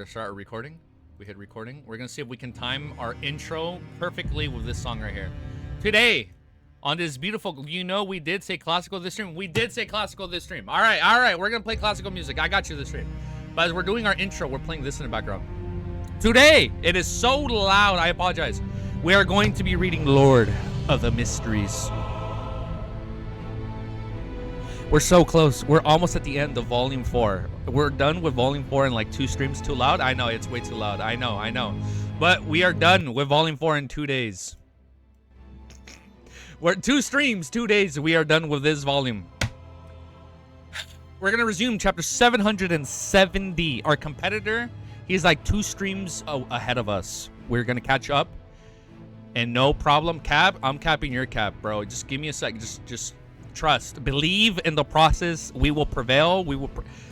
gonna start our recording. We hit recording. We're gonna see if we can time our intro perfectly with this song right here. Today, on this beautiful, you know, we did say classical this stream. We did say classical this stream. All right. We're gonna play classical music. I got you this stream. But as we're doing our intro, we're playing this in the background. Today, it is so loud. I apologize. We are going to be reading Lord of the Mysteries. We're so close. We're almost at the end of Volume 4. We're done with Volume 4 in like 2 streams. Too loud? I know, it's way too loud. I know. But we are done with Volume 4 in 2 days. We're 2 streams, 2 days. We are done with this volume. We're going to resume chapter 770. Our competitor, he's like 2 streams ahead of us. We're going to catch up. And no problem. Cap, I'm capping your cap, bro. Just give me a sec. Just trust, believe in the process. We will prevail.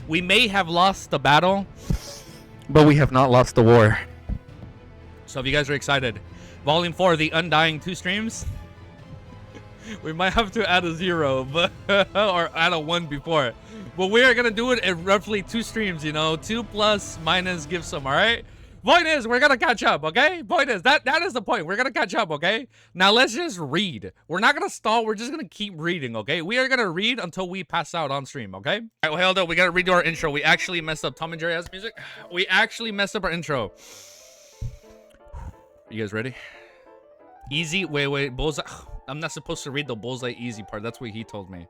We may have lost the battle, but we have not lost the war. So if you guys are excited, Volume 4, the Undying 2 streams. We might have to add a 0, but or add a 1 before. But we are gonna do it in roughly 2 streams. You know, 2 plus minus give some. All right. Point is, we're gonna catch up, okay? Point is, that is the point. We're gonna catch up, okay? Now let's just read. We're not gonna stall. We're just gonna keep reading, okay? We are gonna read until we pass out on stream, okay? All right, well, hold up. We gotta redo our intro. We actually messed up. Tom and Jerry has music. We actually messed up our intro. You guys ready? Easy. Wait. Bullseye. I'm not supposed to read the bullseye easy part. That's what he told me.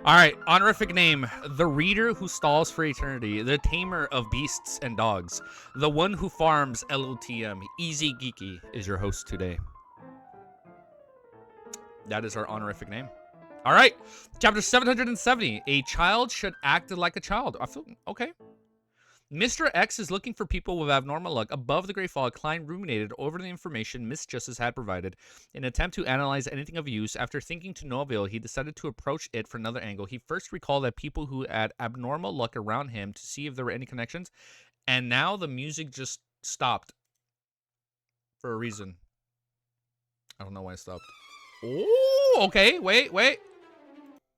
All right. Honorific name. The reader who stalls for eternity. The tamer of beasts and dogs. The one who farms LOTM. Easy Geeky is your host today. That is our honorific name. All right. Chapter 770. A child should act like a child. I feel okay. Mr. X is looking for people with abnormal luck. Above the Great Fog, Klein ruminated over the information Miss Justice had provided. In an attempt to analyze anything of use, after thinking to no avail, he decided to approach it from another angle. He first recalled that people who had abnormal luck around him to see if there were any connections. And now the music just stopped. For a reason. I don't know why it stopped. Oh, okay. Wait.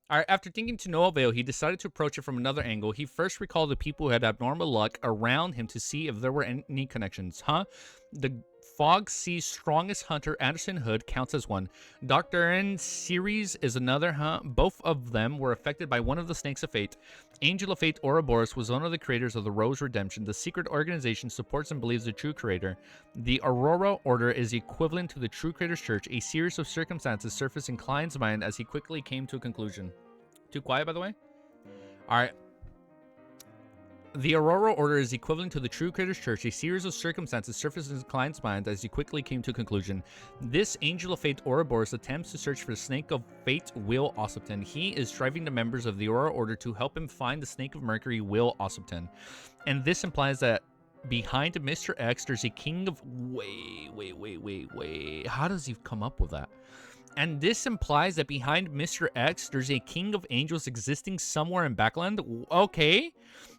All right, after thinking to no avail, he decided to approach it from another angle. He first recalled the people who had abnormal luck around him to see if there were any connections. The Fog Sea's strongest hunter, Anderson Hood, counts as one. Dr. N series is another, Both of them were affected by one of the Snakes of Fate. Angel of Fate Ouroboros was one of the creators of the Rose Redemption. The secret organization supports and believes the true creator. The Aurora Order is equivalent to the True Creator's Church. A series of circumstances surfaced in Klein's mind as he quickly came to a conclusion. Too quiet, by the way? All right. The Aurora Order is equivalent to the True Creator's Church. A series of circumstances surfaced in Klein's mind as he quickly came to a conclusion. This Angel of Fate Ouroboros attempts to search for the Snake of Fate, Will Ossipton. He is driving the members of the Aurora Order to help him find the Snake of Mercury, Will Ossipton. And this implies that behind Mr. X, there's a king of... Wait. How does he come up with that? And this implies that behind Mr. X, there's a king of angels existing somewhere in Backland. Okay.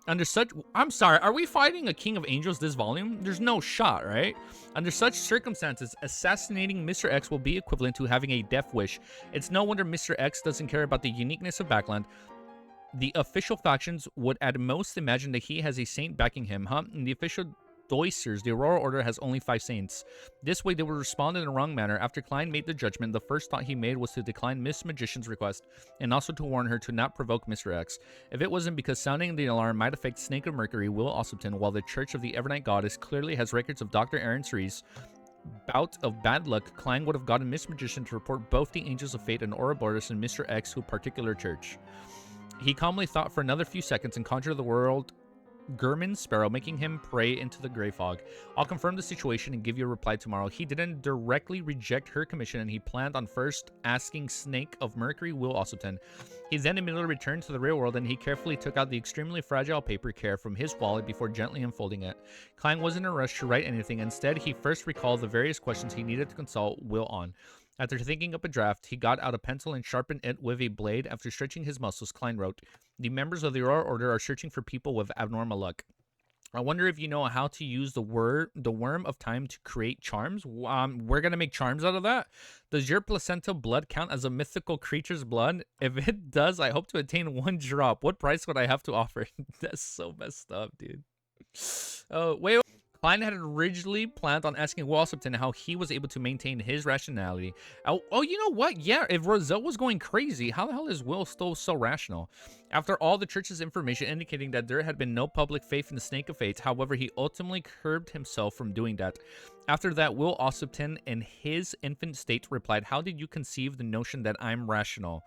Under such... I'm sorry, are we fighting a king of angels this volume? There's no shot, right? Under such circumstances, assassinating Mr. X will be equivalent to having a death wish. It's no wonder Mr. X doesn't care about the uniqueness of Backland. The official factions would at most imagine that he has a saint backing him, And the official... Doicers, the Aurora Order has only 5 saints. This way, they would respond in the wrong manner. After Klein made the judgment, the first thought he made was to decline Miss Magician's request, and also to warn her to not provoke Mr. X. If it wasn't because sounding the alarm might affect Snake of Mercury, Will Ossipton, while the Church of the Evernight Goddess clearly has records of Dr. Aaron Cerise' bout of bad luck, Klein would have gotten Miss Magician to report both the Angels of Fate and Ouroboros and Mr. X to a particular church. He calmly thought for another few seconds and conjured the world Gurman Sparrow, making him pray into the gray fog. I'll confirm the situation and give you a reply tomorrow. He didn't directly reject her commission, and he planned on first asking Snake of Mercury, Will Ossipton. He then immediately returned to the real world, and he carefully took out the extremely fragile paper care from his wallet before gently unfolding it. Klein wasn't in a rush to write anything. Instead, he first recalled the various questions he needed to consult Will on. After thinking up a draft, he got out a pencil and sharpened it with a blade. After stretching his muscles, Klein wrote, "The members of the Aurora Order are searching for people with abnormal luck. I wonder if you know how to use the worm of time to create charms. We're going to make charms out of that. Does your placental blood count as a mythical creature's blood? If it does, I hope to attain 1 drop. What price would I have to offer?" That's so messed up, dude. Wait. Klein had originally planned on asking Washington how he was able to maintain his rationality. Oh, you know what? Yeah, if Roselle was going crazy, how the hell is Will still so rational? After all the church's information indicating that there had been no public faith in the Snake of Fate, however, he ultimately curbed himself from doing that. After that, Will Ossipton, in his infant state, replied, "How did you conceive the notion that I'm rational?"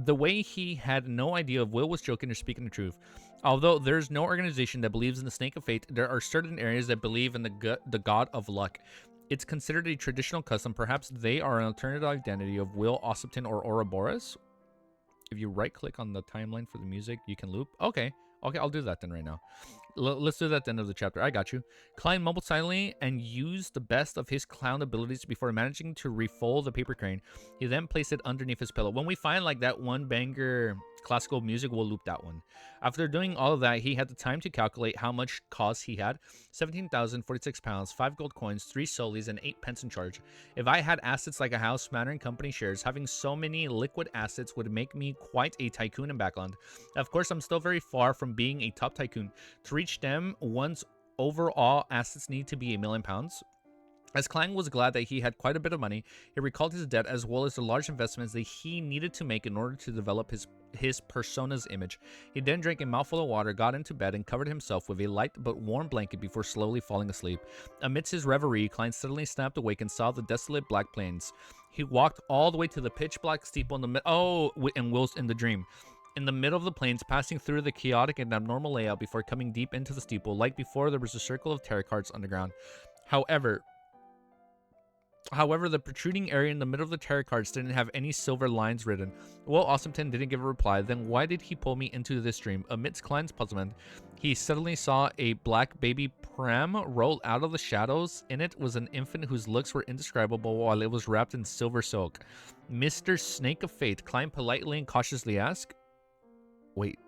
The way he had no idea if Will was joking or speaking the truth. Although there's no organization that believes in the Snake of Fate, there are certain areas that believe in the God of Luck. It's considered a traditional custom. Perhaps they are an alternative identity of Will Ossipton or Ouroboros. If you right-click on the timeline for the music, you can loop. Okay, I'll do that then right now. Let's do that at the end of the chapter. I got you. Klein mumbled silently and used the best of his clown abilities before managing to refold the paper crane. He then placed it underneath his pillow. When we find like that one banger classical music, we'll loop that one. After doing all of that, he had the time to calculate how much cost he had. 17,046 pounds, 5 gold coins, 3 solis, and 8 pence in charge. If I had assets like a house, manor, and company shares, having so many liquid assets would make me quite a tycoon in Backland. Of course, I'm still very far from being a top tycoon. To reach them, one's overall assets need to be £1 million. As Klein was glad that he had quite a bit of money, he recalled his debt as well as the large investments that he needed to make in order to develop his persona's image. He then drank a mouthful of water, got into bed, and covered himself with a light but warm blanket before slowly falling asleep. Amidst his reverie, Klein suddenly snapped awake and saw the desolate black plains. He walked all the way to the pitch-black steeple in the middle. Oh, and Will's in the dream. In the middle of the plains, passing through the chaotic and abnormal layout before coming deep into the steeple. Like before, there was a circle of tarot cards underground. However, the protruding area in the middle of the tarot cards didn't have any silver lines written. Will Ossipton didn't give a reply. Then why did he pull me into this dream? Amidst Klein's puzzlement, he suddenly saw a black baby pram roll out of the shadows. In it was an infant whose looks were indescribable while it was wrapped in silver silk. Mr. Snake of Fate, Klein politely and cautiously asked. Wait.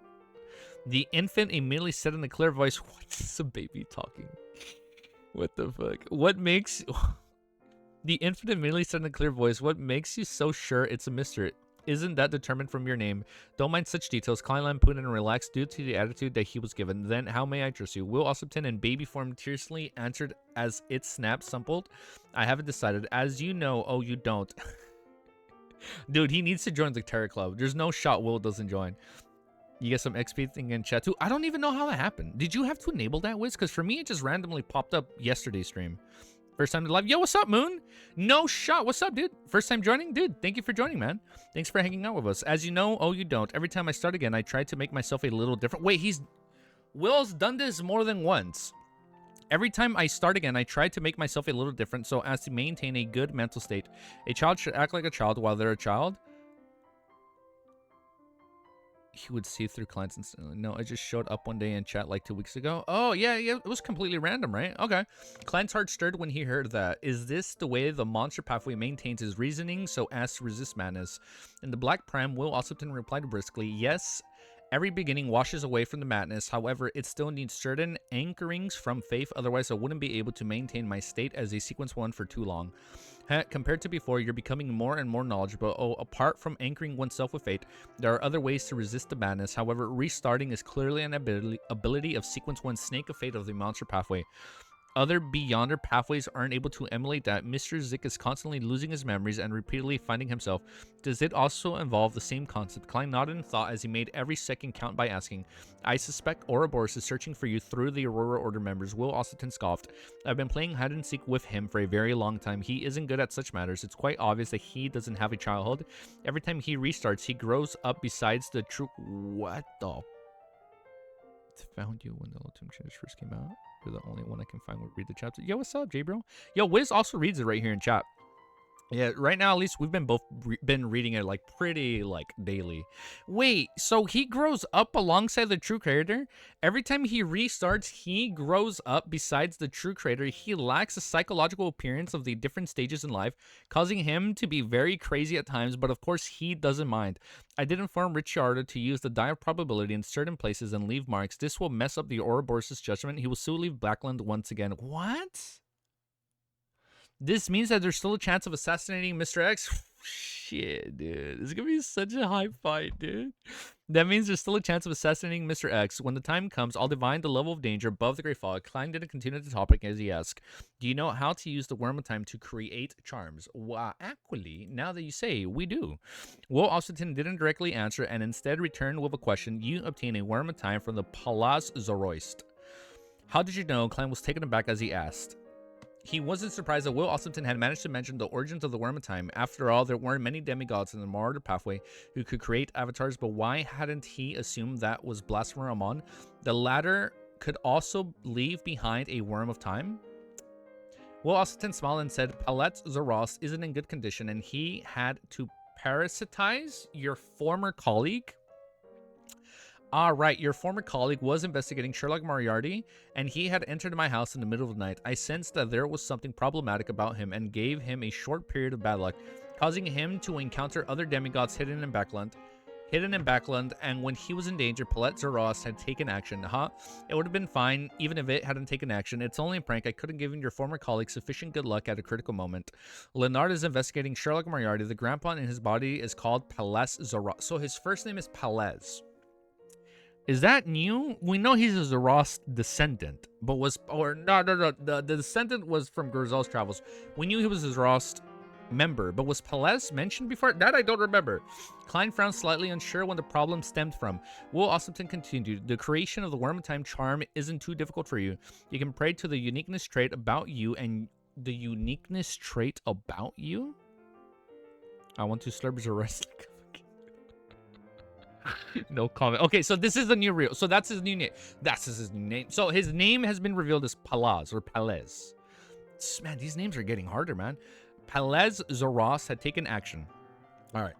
The infant immediately said in a clear voice, "What's a baby talking? What the fuck? What makes..." The infant immediately said in a clear voice, "What makes you so sure it's a mystery? Isn't that determined from your name? Don't mind such details." Klein lampooned and relaxed due to the attitude that he was given. Then, "How may I trust you?" Will Ossipton in baby form tearfully answered as it snapped sampled. "I haven't decided. As you know, oh, you don't." Dude, he needs to join the Terror Club. There's no shot Will doesn't join. You get some XP thing in chat too. I don't even know how that happened. Did you have to enable that, Wiz? Because for me, it just randomly popped up yesterday's stream. First time to live. Yo, what's up, Moon? No shot. What's up, dude? First time joining? Dude, thank you for joining, man. Thanks for hanging out with us. As you know, oh, you don't. Every time I start again, I try to make myself a little different. Wait, Will's done this more than once. Every time I start again, I try to make myself a little different so as to maintain a good mental state. A child should act like a child while they're a child. He would see through clients instantly. No, it just showed up one day in chat like 2 weeks ago. Oh, yeah, it was completely random, right? Okay. Klein's heart stirred when he heard that. Is this the way the monster pathway maintains his reasoning so as to resist madness? In the Black Prime, Will Ossipton replied briskly, yes, every beginning washes away from the madness. However, it still needs certain anchorings from faith. Otherwise, I wouldn't be able to maintain my state as a sequence one for too long. Compared to before, you're becoming more and more knowledgeable. Oh, apart from anchoring oneself with fate, there are other ways to resist the madness. However, restarting is clearly an ability of sequence one Snake of Fate of the monster pathway. Other Beyonder pathways aren't able to emulate that. Mr. Zik is constantly losing his memories and repeatedly finding himself. Does it also involve the same concept? Klein nodded in thought as he made every second count by asking, I suspect Ouroboros is searching for you through the Aurora Order members. Will Ossipton scoffed. I've been playing hide and seek with him for a very long time. He isn't good at such matters. It's quite obvious that he doesn't have a childhood. Every time he restarts, he grows up besides the true... What the... Found you when the Ultimate Trailers first came out. You're the only one I can find would read the chapter. Yo, what's up, J bro? Yo, Wiz also reads it right here in chat. Yeah, right now at least we've been been reading it like pretty like daily. Wait, so he grows up alongside the true creator? Every time he restarts, he grows up besides the true creator. He lacks the psychological appearance of the different stages in life, causing him to be very crazy at times, but of course he doesn't mind. I did inform Ricciardo to use the die of probability in certain places and leave marks. This will mess up the Ouroboros' judgment. He will soon leave Blackland once again. What? This means that there's still a chance of assassinating Mr. X? Shit, dude. It's gonna be such a high fight, dude. That means there's still a chance of assassinating Mr. X. When the time comes, I'll divine the level of danger above the Great Fog. Klein didn't continue the topic as he asked, do you know how to use the Worm of Time to create charms? Well, actually, now that you say, we do. Will Osterton didn't directly answer and instead returned with a question. You obtain a Worm of Time from the Palaz Zoroist. How did you know? Klein was taken aback as he asked. He wasn't surprised that Will Osterton had managed to mention the origins of the Worm of Time. After all, there weren't many demigods in the Marauder pathway who could create avatars, but why hadn't he assumed that was Blasphemer Amon? The latter could also leave behind a Worm of Time? Will Osterton smiled and said, Palaz Zorost isn't in good condition, and he had to parasitize your former colleague? Ah, right. Your former colleague was investigating Sherlock Moriarty, and he had entered my house in the middle of the night. I sensed that there was something problematic about him and gave him a short period of bad luck, causing him to encounter other demigods hidden in Backland. And when he was in danger, Palaz Zorost had taken action. It would have been fine, even if it hadn't taken action. It's only a prank. I couldn't give your former colleague sufficient good luck at a critical moment. Leonard is investigating Sherlock Moriarty. The grandpa in his body is called Palaz Zorost. So his first name is Palaz. Is that new? We know he's a Zorost descendant, but no. The descendant was from Grizel's travels. We knew he was a Zorost member, but was Palaz mentioned before? That I don't remember. Klein frowned slightly, unsure when the problem stemmed from. Will Osterton continued. The creation of the Worm of Time charm isn't too difficult for you. You can pray to the uniqueness trait about you and the uniqueness trait about you? I want to slurp Zorost. No comment. Okay, so this is the new real. So that's his new name. That's his new name. So his name has been revealed as Palaz or Palez. Man, these names are getting harder, man. Palaz Zorost had taken action. All right.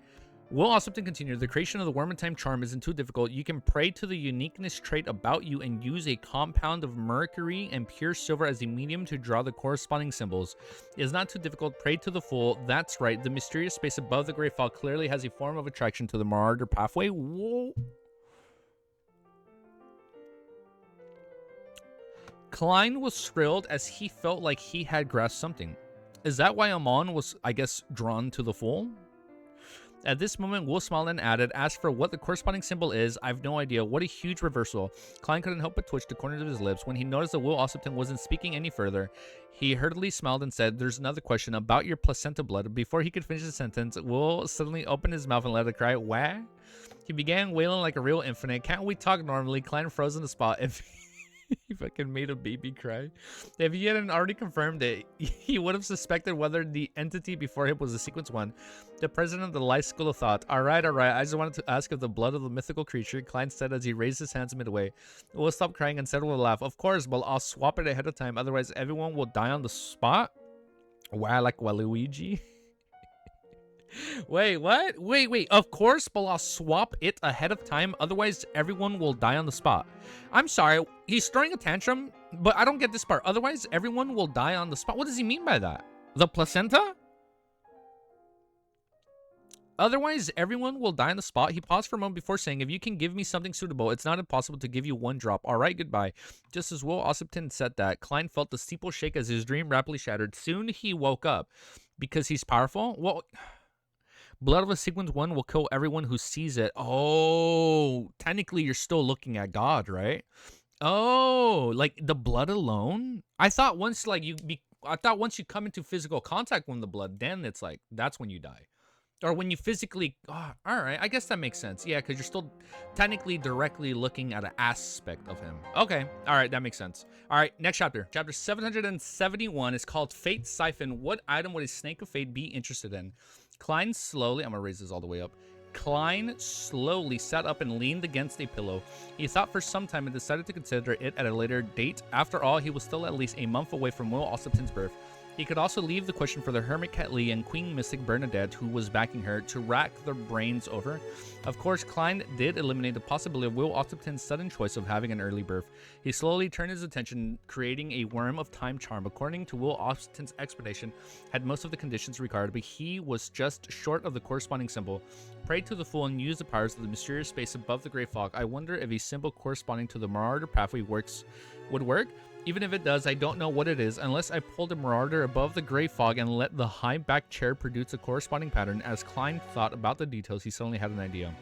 Will Osterton continued. The creation of the Worm of Time charm isn't too difficult. You can pray to the uniqueness trait about you and use a compound of mercury and pure silver as a medium to draw the corresponding symbols. It is not too difficult. Pray to the Fool. That's right. The mysterious space above the Great Fog clearly has a form of attraction to the Marauder pathway. Whoa. Klein was thrilled as he felt like he had grasped something. Is that why Amon was, I guess, drawn to the Fool? At this moment, Will smiled and added, as for what the corresponding symbol is, I've no idea. What a huge reversal. Klein couldn't help but twitch the corners of his lips. When he noticed that Will Osterton wasn't speaking any further, he hurriedly smiled and said, there's another question about your placenta blood. Before he could finish the sentence, Will suddenly opened his mouth and let it cry. Wah? He began wailing like a real infant. Can't we talk normally? Klein froze on the spot. He fucking made a baby cry. If he hadn't already confirmed it, he would have suspected whether the entity before him was a sequence one. The president of the Life School of Thought. All right. I just wanted to ask if the blood of the mythical creature, Klein said as he raised his hands midway. Will stop crying and said with a laugh. Of course, but I'll swap it ahead of time. Otherwise, everyone will die on the spot. Wow, like Waluigi. Wait, what? Wait. Of course, but I'll swap it ahead of time. Otherwise, everyone will die on the spot. I'm sorry. He's throwing a tantrum, but I don't get this part. Otherwise, everyone will die on the spot. What does he mean by that? The placenta? Otherwise, everyone will die on the spot. He paused for a moment before saying, if you can give me something suitable, it's not impossible to give you one drop. All right, goodbye. Just as Will Osterton said that, Klein felt the steeple shake as his dream rapidly shattered. Soon he woke up. Because he's powerful? Well, blood of a sequence one will kill everyone who sees it. Oh, technically you're still looking at God, right? Oh, like the blood alone? I thought once you come into physical contact with the blood, then it's like that's when you die. Or when you physically, all right, I guess that makes sense. Yeah, because you're still technically directly looking at an aspect of him. Okay, all right, that makes sense. All right, next chapter. Chapter 771 is called Fate Siphon. What item would a snake of fate be interested in? Klein slowly, I'm gonna raise this all the way up. Klein slowly sat up and leaned against a pillow. He thought for some time and decided to consider it at a later date. After all, he was still at least a month away from Will Osterton's birth. He could also leave the question for the Hermit Cat Lee and Queen Mystic Bernadette, who was backing her, to rack their brains over. Of course, Klein did eliminate the possibility of Will Osterton's sudden choice of having an early birth. He slowly turned his attention, creating a Worm of Time charm. According to Will Osterton's explanation, had most of the conditions required, but he was just short of the corresponding symbol. Pray to the Fool and use the powers of the mysterious space above the Great Fog. I wonder if a symbol corresponding to the Marauder pathway would work. Even if it does, I don't know what it is, unless I pulled a Marauder above the Great Fog and let the high back chair produce a corresponding pattern. As Klein thought about the details, he suddenly had an idea.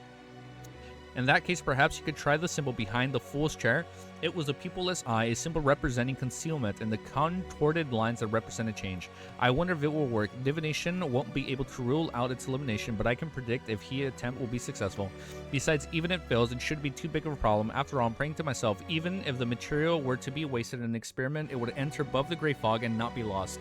In that case, perhaps you could try the symbol behind the fool's chair. It was a pupilless eye, a symbol representing concealment, and the contorted lines that represented change. I wonder if it will work. Divination won't be able to rule out its elimination, but I can predict if his attempt will be successful. Besides, even if it fails, it shouldn't be too big of a problem. After all, I'm praying to myself, even if the material were to be wasted in an experiment, it would enter above the gray fog and not be lost.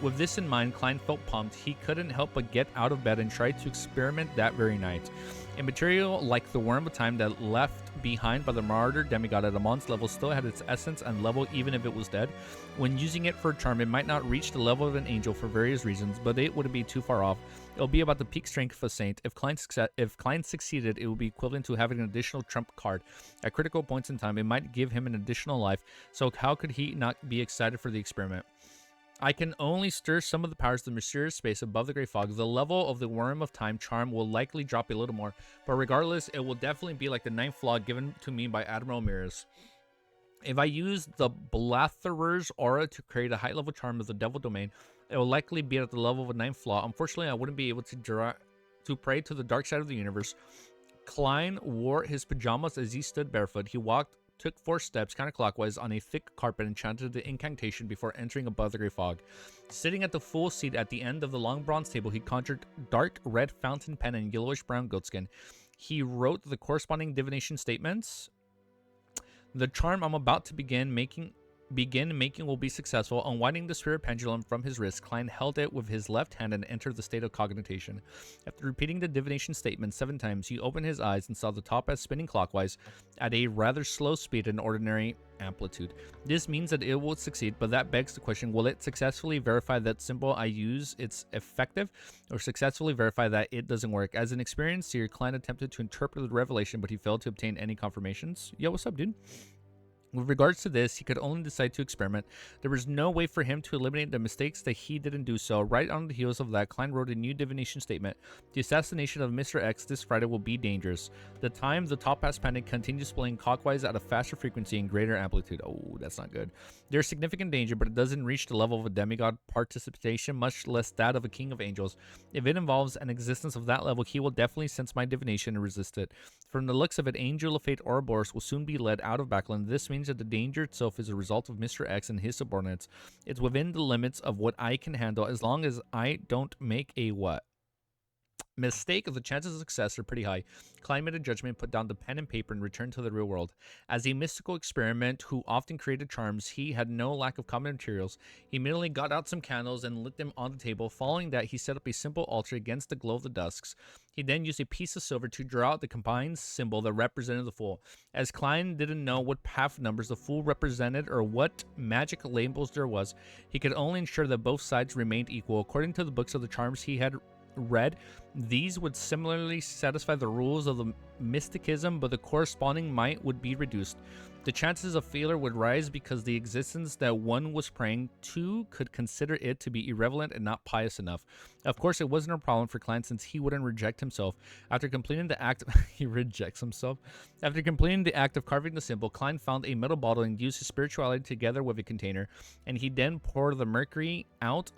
With this in mind, Klein felt pumped. He couldn't help but get out of bed and try to experiment that very night. A material like the Worm of Time that left behind by the martyr demigod at Amon's level still had its essence and level even if it was dead. When using it for a charm, it might not reach the level of an angel for various reasons, but it wouldn't be too far off. It'll be about the peak strength of a saint. If Klein succeeded, it would be equivalent to having an additional trump card. At critical points in time, it might give him an additional life, so how could he not be excited for the experiment? I can only stir some of the powers of the mysterious space above the gray fog. The level of the Worm of Time charm will likely drop a little more, but regardless, it will definitely be like the 9th flaw given to me by Admiral Miras. If I use the Blatherer's aura to create a high-level charm of the Devil Domain, it will likely be at the level of a 9th flaw. Unfortunately, I wouldn't be able to pray to the dark side of the universe. Klein wore his pajamas as he stood barefoot. He took 4 steps counterclockwise on a thick carpet and chanted the incantation before entering above the gray fog. Sitting at the full seat at the end of the long bronze table, he conjured dark red fountain pen and yellowish-brown goatskin. He wrote the corresponding divination statements. The charm I'm about to begin making will be successful. Unwinding the spirit pendulum from his wrist, Klein held it with his left hand and entered the state of cognition. After repeating the divination statement 7 times, he opened his eyes and saw the topaz spinning clockwise at a rather slow speed and ordinary amplitude. This means that it will succeed, but that begs the question, will it successfully verify that symbol I use it's effective, or successfully verify that it doesn't work? As an experienced seer, Klein attempted to interpret the revelation, but he failed to obtain any confirmations. Yo, what's up, dude? With regards to this, he could only decide to experiment. There was no way for him to eliminate the mistakes that he didn't do so. Right on the heels of that, Klein wrote a new divination statement. The assassination of Mr. X this Friday will be dangerous. The time the topaz pendant continues playing clockwise at a faster frequency and greater amplitude. Oh, that's not good. There's significant danger, but it doesn't reach the level of a demigod participation, much less that of a king of angels. If it involves an existence of that level, he will definitely sense my divination and resist it. From the looks of it, Angel of Fate Ouroboros will soon be led out of Backland. This means that the danger itself is a result of Mr. X and his subordinates. It's within the limits of what I can handle as long as I don't make a what? Mistake. The chances of success are pretty high. Klein made a judgment, put down the pen and paper, and returned to the real world. As a mystical experiment who often created charms, he had no lack of common materials. He immediately got out some candles and lit them on the table. Following that, he set up a simple altar against the glow of the dusks. He then used a piece of silver to draw out the combined symbol that represented the Fool. As Klein didn't know what half numbers the Fool represented or what magic labels there was, he could only ensure that both sides remained equal. According to the books of the charms he had read, these would similarly satisfy the rules of the mysticism, but the corresponding might would be reduced. The chances of failure would rise because the existence that one was praying to could consider it to be irrelevant and not pious enough. Of course, it wasn't a problem for Klein since he wouldn't reject himself. After completing the act he rejects himself. After completing the act of carving the symbol, Klein found a metal bottle and used his spirituality together with a container, and he then poured the mercury out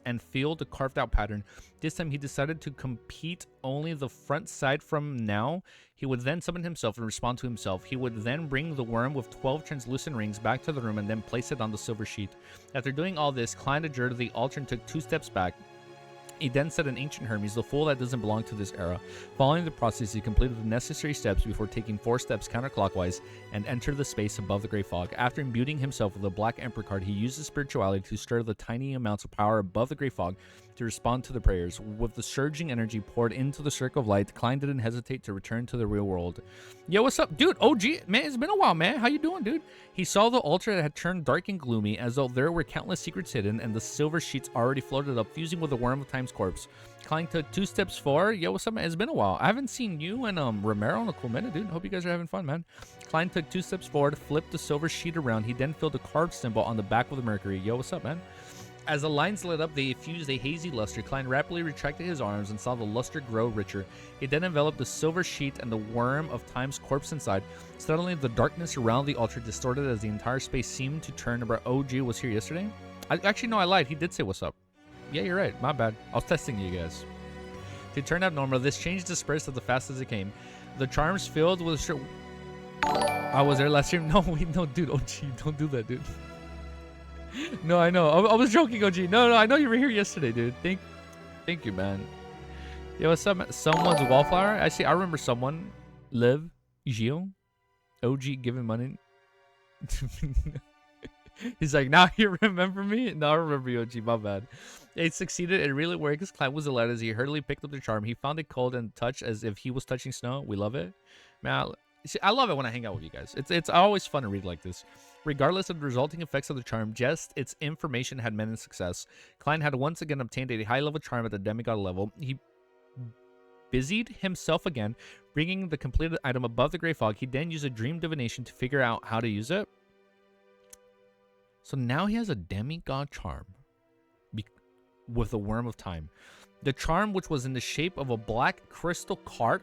and filled the carved out pattern. This time he decided to compete only the front side from now. He would then summon himself and respond to himself. He would then bring the worm with 12 translucent rings back to the room and then place it on the silver sheet. After doing all this, Klein adjourned the altar and took 2 steps back. He then said in ancient Hermes, the Fool that doesn't belong to this era. Following the process, he completed the necessary steps before taking 4 steps counterclockwise and entered the space above the gray fog. After imbuing himself with the Black Emperor card, he used his spirituality to stir the tiny amounts of power above the gray fog to respond to the prayers. With the surging energy poured into the circle of light, Klein didn't hesitate to return to the real world. Yo, what's up, dude? OG, man, it's been a while, man. How you doing, dude? He saw the altar that had turned dark and gloomy, as though there were countless secrets hidden, and the silver sheets already floated up, fusing with the Worm of Time's corpse. Klein took 2 steps forward. Yo, what's up, man? It's been a while. I haven't seen you and Romero in a cool minute, dude. Hope you guys are having fun, man. Klein took 2 steps forward, flipped the silver sheet around. He then filled the carved symbol on the back with the mercury. Yo, what's up, man? As the lines lit up, they effused a hazy luster. Klein rapidly retracted his arms and saw the luster grow richer. He then enveloped the silver sheet and the Worm of Time's corpse inside. Suddenly, the darkness around the altar distorted as the entire space seemed to turn. But OG was here yesterday? Actually, no, I lied. He did say what's up. Yeah, you're right. My bad. I was testing you guys. To turn abnormal, this change dispersed as fast as it came. The charm's filled with... I was there last stream. No, wait, no, dude. OG, don't do that, dude. No, I know. I was joking, OG. No, I know you were here yesterday, dude. Thank you, man. Yo, what's up? Someone's wallflower? Actually, I remember someone. Liv, Gio, OG giving money. He's like, now you remember me? No, I remember you, OG. My bad. It succeeded. It really worked. His client was delighted as he hurriedly picked up the charm. He found it cold and touched as if he was touching snow. We love it. Man, see, I love it when I hang out with you guys. It's always fun to read like this. Regardless of the resulting effects of the charm, just its information had meant success. Klein had once again obtained a high-level charm at the demigod level. He busied himself again, bringing the completed item above the gray fog. He then used a dream divination to figure out how to use it. So now he has a demigod charm with the Worm of Time. The charm, which was in the shape of a black crystal card,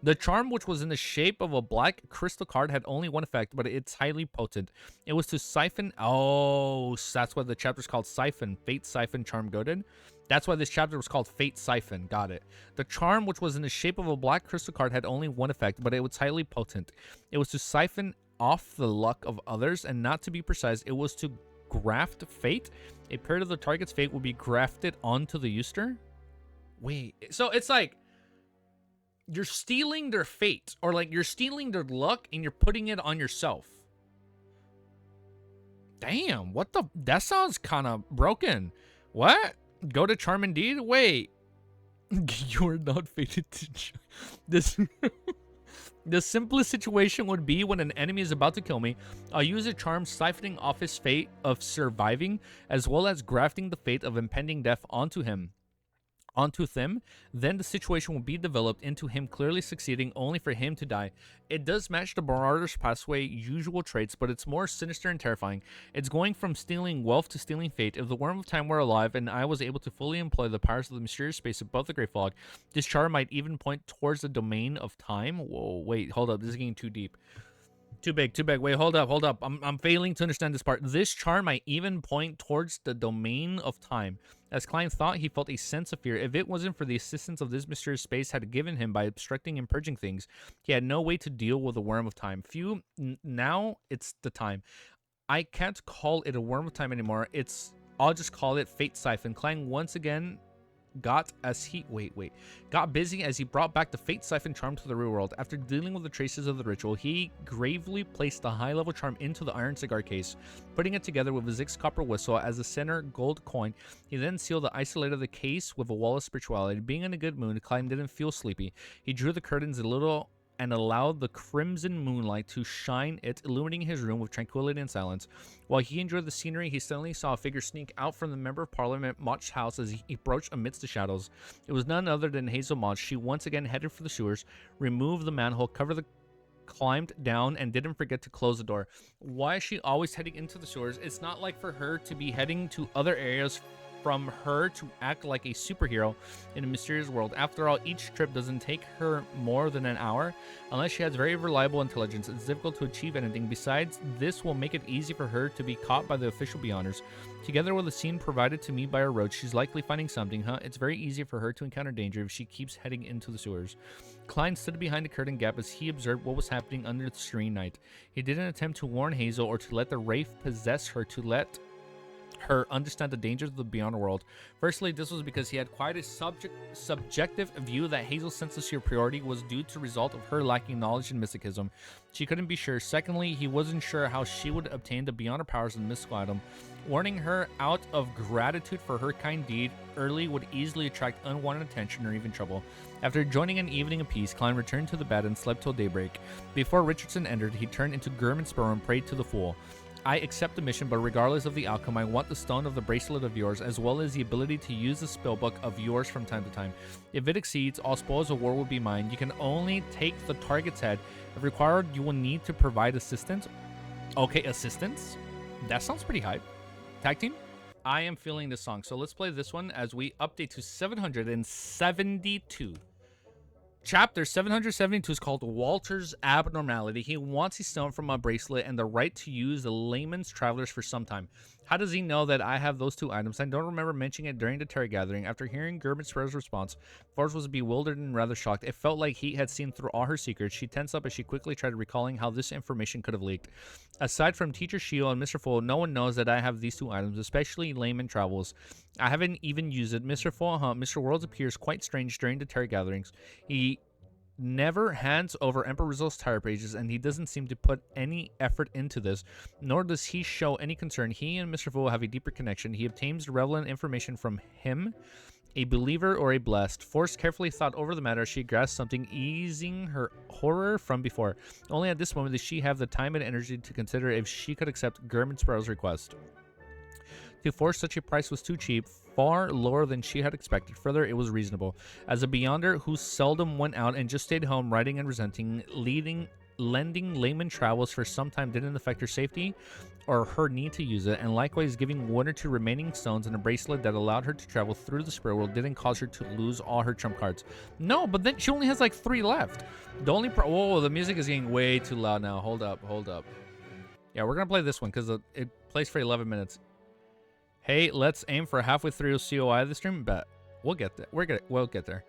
The charm, which was in the shape of a black crystal card, had only one effect, but it's highly potent. It was to siphon. Oh, so that's why the chapter's called Siphon. Fate Siphon Charm Goaded. That's why this chapter was called Fate Siphon. Got it. The charm, which was in the shape of a black crystal card, had only one effect, but it was highly potent. It was to siphon off the luck of others, and not to be precise, it was to graft fate. A part of the target's fate will be grafted onto the user. Wait, so it's like you're stealing their fate, or like you're stealing their luck and you're putting it on yourself. Damn, what the? That sounds kind of broken. What? Go to charm indeed? Wait. You're not fated to... This... The simplest situation would be when an enemy is about to kill me. I'll use a charm siphoning off his fate of surviving, as well as grafting the fate of impending death onto them. Then the situation will be developed into him clearly succeeding, only for him to die. It does match the Marauder's Pathway usual traits, but it's more sinister and terrifying. It's going from stealing wealth to stealing fate. If the Worm of Time were alive and I was able to fully employ the powers of the mysterious space above the Great Fog, this charm might even point towards the domain of time. Whoa, wait, hold up. This is getting too deep. Too big. Wait, hold up. I'm failing to understand this part. This charm might even point towards the domain of time. As Klein thought, he felt a sense of fear. If it wasn't for the assistance of this mysterious space had given him by obstructing and purging things, he had no way to deal with the Worm of Time. Now it's the time. I can't call it a Worm of Time anymore. I'll just call it Fate Siphon. Klein once again got busy as he brought back the Fate Siphon charm to the real world. After dealing with the traces of the ritual, he gravely placed the high-level charm into the iron cigar case, putting it together with a Zix copper whistle as the center gold coin. He then sealed the isolated the case with a wall of spirituality. Being in a good mood, Klein didn't feel sleepy. He drew the curtains a little and allowed the crimson moonlight to shine it, illuminating his room with tranquility and silence. While he enjoyed the scenery, he suddenly saw a figure sneak out from the Member of Parliament Motch's house as he approached amidst the shadows. It was none other than Hazel Motch. She once again headed for the sewers, removed the manhole, climbed down, and didn't forget to close the door. Why is she always heading into the sewers? It's not like for her to be heading to other areas from her to act like a superhero in a mysterious world. After all, each trip doesn't take her more than an hour. Unless she has very reliable intelligence, it's difficult to achieve anything. Besides, this will make it easy for her to be caught by the official Beyonders. Together with the scene provided to me by her road, she's likely finding something, huh? It's very easy for her to encounter danger if she keeps heading into the sewers. Klein stood behind the curtain gap as he observed what was happening under the serene night. He didn't attempt to warn Hazel or to let the wraith possess her, to let her understand the dangers of the beyond world. Firstly, this was because he had quite a subjective view that Hazel's sense of superiority was due to the result of her lacking knowledge and mysticism. She couldn't be sure. Secondly, he wasn't sure how she would obtain the beyond her powers of the mystical item. Warning her out of gratitude for her kind deed early would easily attract unwanted attention or even trouble. After joining an evening of peace, Klein returned to the bed and slept till daybreak. Before Richardson entered, he turned into Gurman's Sparrow and prayed to the Fool. I accept the mission, but regardless of the outcome, I want the stone of the bracelet of yours, as well as the ability to use the spellbook of yours from time to time. If it exceeds, all spoils of war will be mine. You can only take the target's head. If required, you will need to provide assistance. Okay, assistance? That sounds pretty hype. Tag team? I am feeling this song, so let's play this one as we update to 772. Chapter 772 is called Walter's Abnormality. He wants a stone from a bracelet and the right to use the layman's travelers for some time. How does he know that I have those two items? I don't remember mentioning it during the Terry gathering. After hearing Gerben Sparrow's response, Forrest was bewildered and rather shocked. It felt like he had seen through all her secrets. She tensed up as she quickly tried recalling how this information could have leaked. Aside from Teacher Shio and Mr. Full, no one knows that I have these two items, especially layman travels. I haven't even used it. Mr. Full, Mr. Worlds appears quite strange during the Terry gatherings. He never hands over Emperor Rizzo's tire pages, and he doesn't seem to put any effort into this, nor does he show any concern. He and Mr. Fu have a deeper connection. He obtains relevant information from him, a believer or a blessed. Force carefully thought over the matter. She grasped something, easing her horror from before. Only at this moment did she have the time and energy to consider if she could accept Gerben Sparrow's request. To Force, such a price was too cheap, far lower than she had expected. Further, it was reasonable. As a beyonder who seldom went out and just stayed home, writing and resenting, lending layman travels for some time didn't affect her safety or her need to use it, and likewise giving one or two remaining stones and a bracelet that allowed her to travel through the spirit world didn't cause her to lose all her trump cards. No, but then she only has like 3 left. The only whoa, the music is getting way too loud now. Hold up. Yeah, we're gonna play this one because it plays for 11 minutes. Hey, let's aim for halfway through COI of the stream. Bet we'll get there. We'll get there.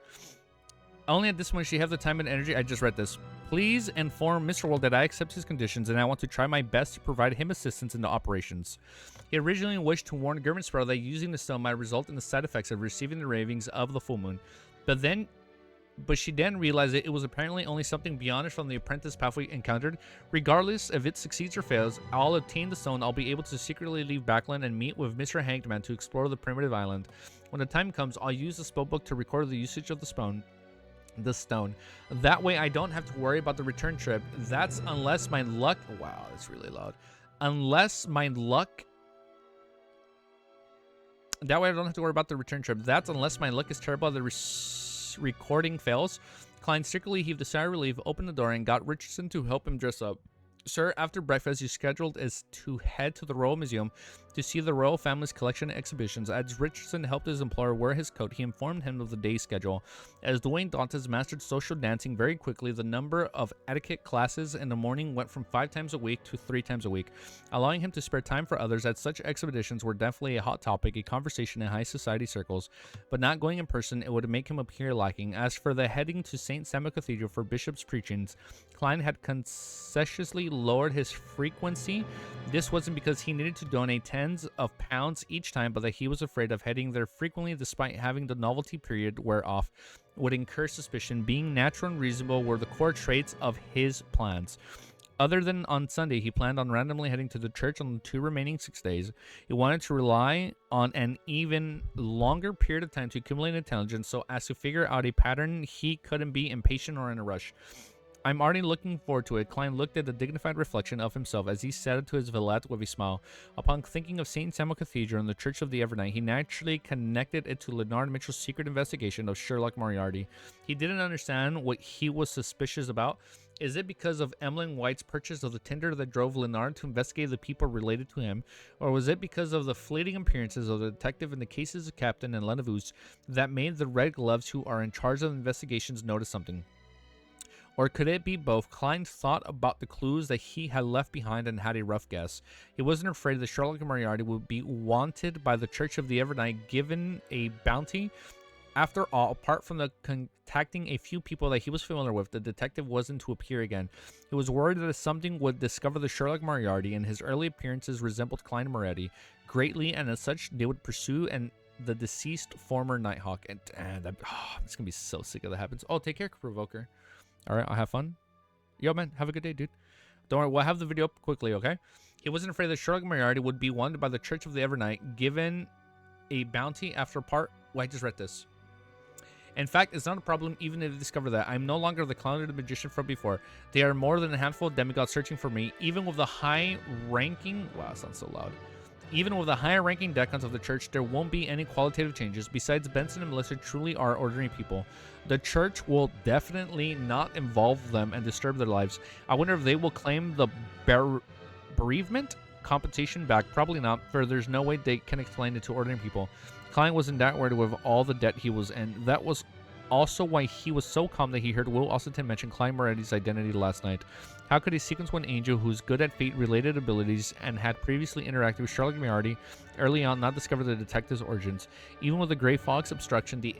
Only at this point she have the time and energy. I just read this. Please inform Mr. World that I accept his conditions and I want to try my best to provide him assistance in the operations. He originally wished to warn Gerben Sparrow that using the stone might result in the side effects of receiving the ravings of the full moon, but she then realized that it was apparently only something beyond it from the apprentice path we encountered. Regardless if it succeeds or fails, I'll obtain the stone. I'll be able to secretly leave Backland and meet with Mr. Hangman to explore the primitive island. When the time comes, I'll use the spellbook to record the usage of the stone. That way I don't have to worry about the return trip. That's unless my luck... Wow, that's really loud. Unless my luck... That way I don't have to worry about the return trip. That's unless my luck is terrible. The recording fails. Klein secretly heaved a sigh of relief, opened the door, and got Richardson to help him dress up. Sir, after breakfast, you scheduled is to head to the Royal Museum to see the royal family's collection and exhibitions. As Richardson helped his employer wear his coat, he informed him of the day's schedule. As Dwayne Dantes mastered social dancing very quickly, the number of etiquette classes in the morning went from 5 times a week to 3 times a week, allowing him to spare time for others, as such expeditions were definitely a hot topic, a conversation in high society circles, but not going in person, it would make him appear lacking. As for the heading to St. Samuel Cathedral for Bishop's preachings, Klein had concessiously lowered his frequency. This wasn't because he needed to donate tens of pounds each time, but that he was afraid of heading there frequently, despite having the novelty period wear off, would incur suspicion. Being natural and reasonable were the core traits of his plans. Other than on Sunday, he planned on randomly heading to the church on the 2 remaining 6 days. He wanted to rely on an even longer period of time to accumulate intelligence so as to figure out a pattern. He couldn't be impatient or in a rush. I'm already looking forward to it. Klein looked at the dignified reflection of himself as he said it to his valet with a smile. Upon thinking of St. Samuel Cathedral and the Church of the Evernight, he naturally connected it to Leonard Mitchell's secret investigation of Sherlock Moriarty. He didn't understand what he was suspicious about. Is it because of Emlyn White's purchase of the tinder that drove Leonard to investigate the people related to him? Or was it because of the fleeting appearances of the detective in the cases of Captain and Lenavus that made the Red Gloves, who are in charge of investigations, notice something? Or could it be both? Klein thought about the clues that he had left behind and had a rough guess. He wasn't afraid that Sherlock Moriarty would be wanted by the Church of the Evernight, given a bounty. After all, apart from the contacting a few people that he was familiar with, the detective wasn't to appear again. He was worried that something would discover the Sherlock Moriarty, and his early appearances resembled Klein Moretti greatly, and as such, they would pursue the deceased former Nighthawk. And I'm just gonna be so sick if that happens. Oh, take care, Provoker. All right, I'll have fun. Yo, man, have a good day, dude. Don't worry, we'll have the video up quickly, okay? He wasn't afraid that Sherlock Moriarty would be wanted by the Church of the Evernight, given a bounty after part... Well, I just read this. In fact, it's not a problem even if they discover that. I'm no longer the clown or the magician from before. They are more than a handful of demigods searching for me, even with the high-ranking... Wow, that sounds so loud. Even with the higher-ranking decans of the church, there won't be any qualitative changes. Besides, Benson and Melissa truly are ordinary people. The church will definitely not involve them and disturb their lives. I wonder if they will claim the bereavement compensation back. Probably not, for there's no way they can explain it to ordinary people. Klein wasn't that worried with all the debt he was in. That was also why he was so calm that he heard Will Ossington mention Klein Moretti's identity last night. How could a Sequence 1 angel who's good at fate-related abilities and had previously interacted with Charlotte Moriarty early on not discover the detective's origins? Even with the Grey Fox obstruction, the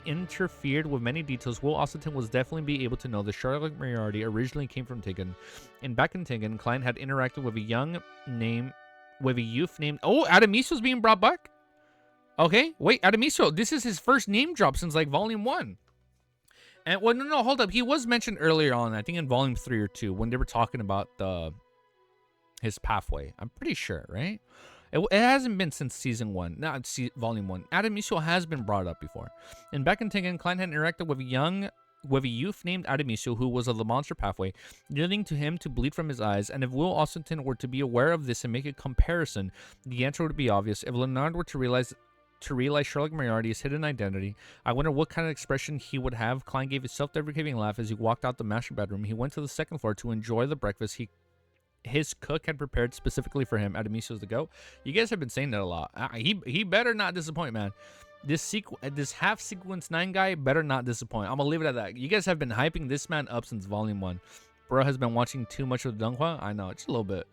interfered with many details. Will Ossington was definitely be able to know that Charlotte Moriarty originally came from Tinkin. And back in Tinkin, Klein had interacted with a youth named Adamiso's being brought back? Okay, wait, Adamiso, this is his first name drop since like volume 1. And well, no, hold up. He was mentioned earlier on, I think in volume 3 or 2, when they were talking about his pathway. I'm pretty sure, right? It hasn't been since season 1, not volume 1. Adamiso has been brought up before. And back in Tinkin, Klein had interacted with a youth named Adamiso who was of the monster pathway, leading to him to bleed from his eyes. And if Will Ossington were to be aware of this and make a comparison, the answer would be obvious. If Leonard were to realize Sherlock Moriarty's hidden identity, I wonder what kind of expression he would have. Klein gave a self-deprecating laugh as he walked out the master bedroom. He went to the second floor to enjoy the breakfast his cook had prepared specifically for him. Adamiso's the goat. You guys have been saying that a lot. He better not disappoint, man. This half sequence 9 guy better not disappoint. I'm gonna leave it at that. You guys have been hyping this man up since volume 1. Bro has been watching too much of the Donghua. I know, just a little bit.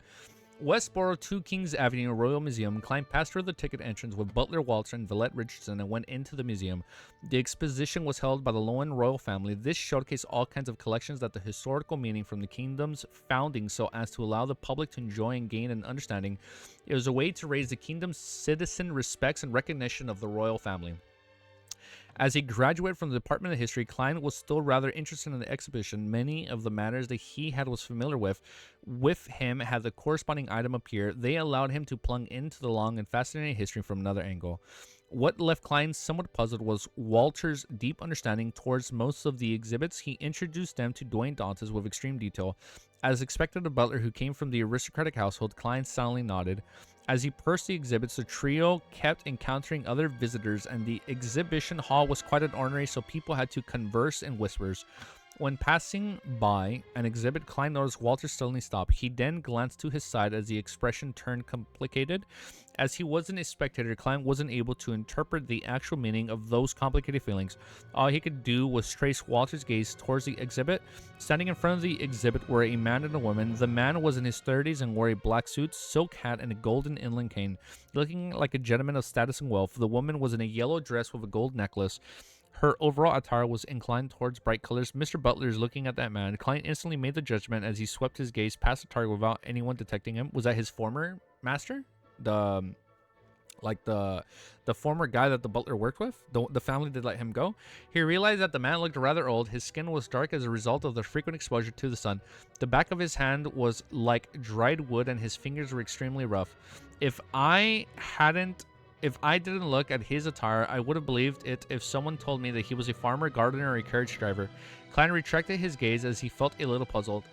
Westboro, 2 Kings Avenue, Royal Museum. Klein passed through the ticket entrance with Butler Walter and Villette Richardson and went into the museum. The exposition was held by the Lowen royal family. This showcased all kinds of collections that the historical meaning from the kingdom's founding so as to allow the public to enjoy and gain an understanding. It was a way to raise the kingdom's citizen respects and recognition of the royal family. As he graduated from the Department of History, Klein was still rather interested in the exhibition. Many of the matters that he was familiar with him had the corresponding item appear. They allowed him to plunge into the long and fascinating history from another angle. What left Klein somewhat puzzled was Walter's deep understanding towards most of the exhibits. He introduced them to Dwayne Dantes with extreme detail. As expected of Butler, who came from the aristocratic household, Klein silently nodded. As he pursed the exhibits, the trio kept encountering other visitors, and the exhibition hall was quite ordinary, so people had to converse in whispers. When passing by an exhibit, Klein noticed Walter suddenly stop. He then glanced to his side as the expression turned complicated. As he wasn't a spectator, Klein wasn't able to interpret the actual meaning of those complicated feelings. All he could do was trace Walter's gaze towards the exhibit. Standing in front of the exhibit were a man and a woman. The man was in his 30s and wore a black suit, silk hat, and a golden inland cane, looking like a gentleman of status and wealth. The woman was in a yellow dress with a gold necklace. Her overall attire was inclined towards bright colors. Mr. Butler is looking at that man. Klein instantly made the judgment as he swept his gaze past the target without anyone detecting him. Was that his former master? The former guy that the butler worked with? The family did let him go? He realized that the man looked rather old. His skin was dark as a result of the frequent exposure to the sun. The back of his hand was like dried wood and his fingers were extremely rough. If I didn't look at his attire, I would have believed it if someone told me that he was a farmer, gardener, or a carriage driver. Klein retracted his gaze as he felt a little puzzled.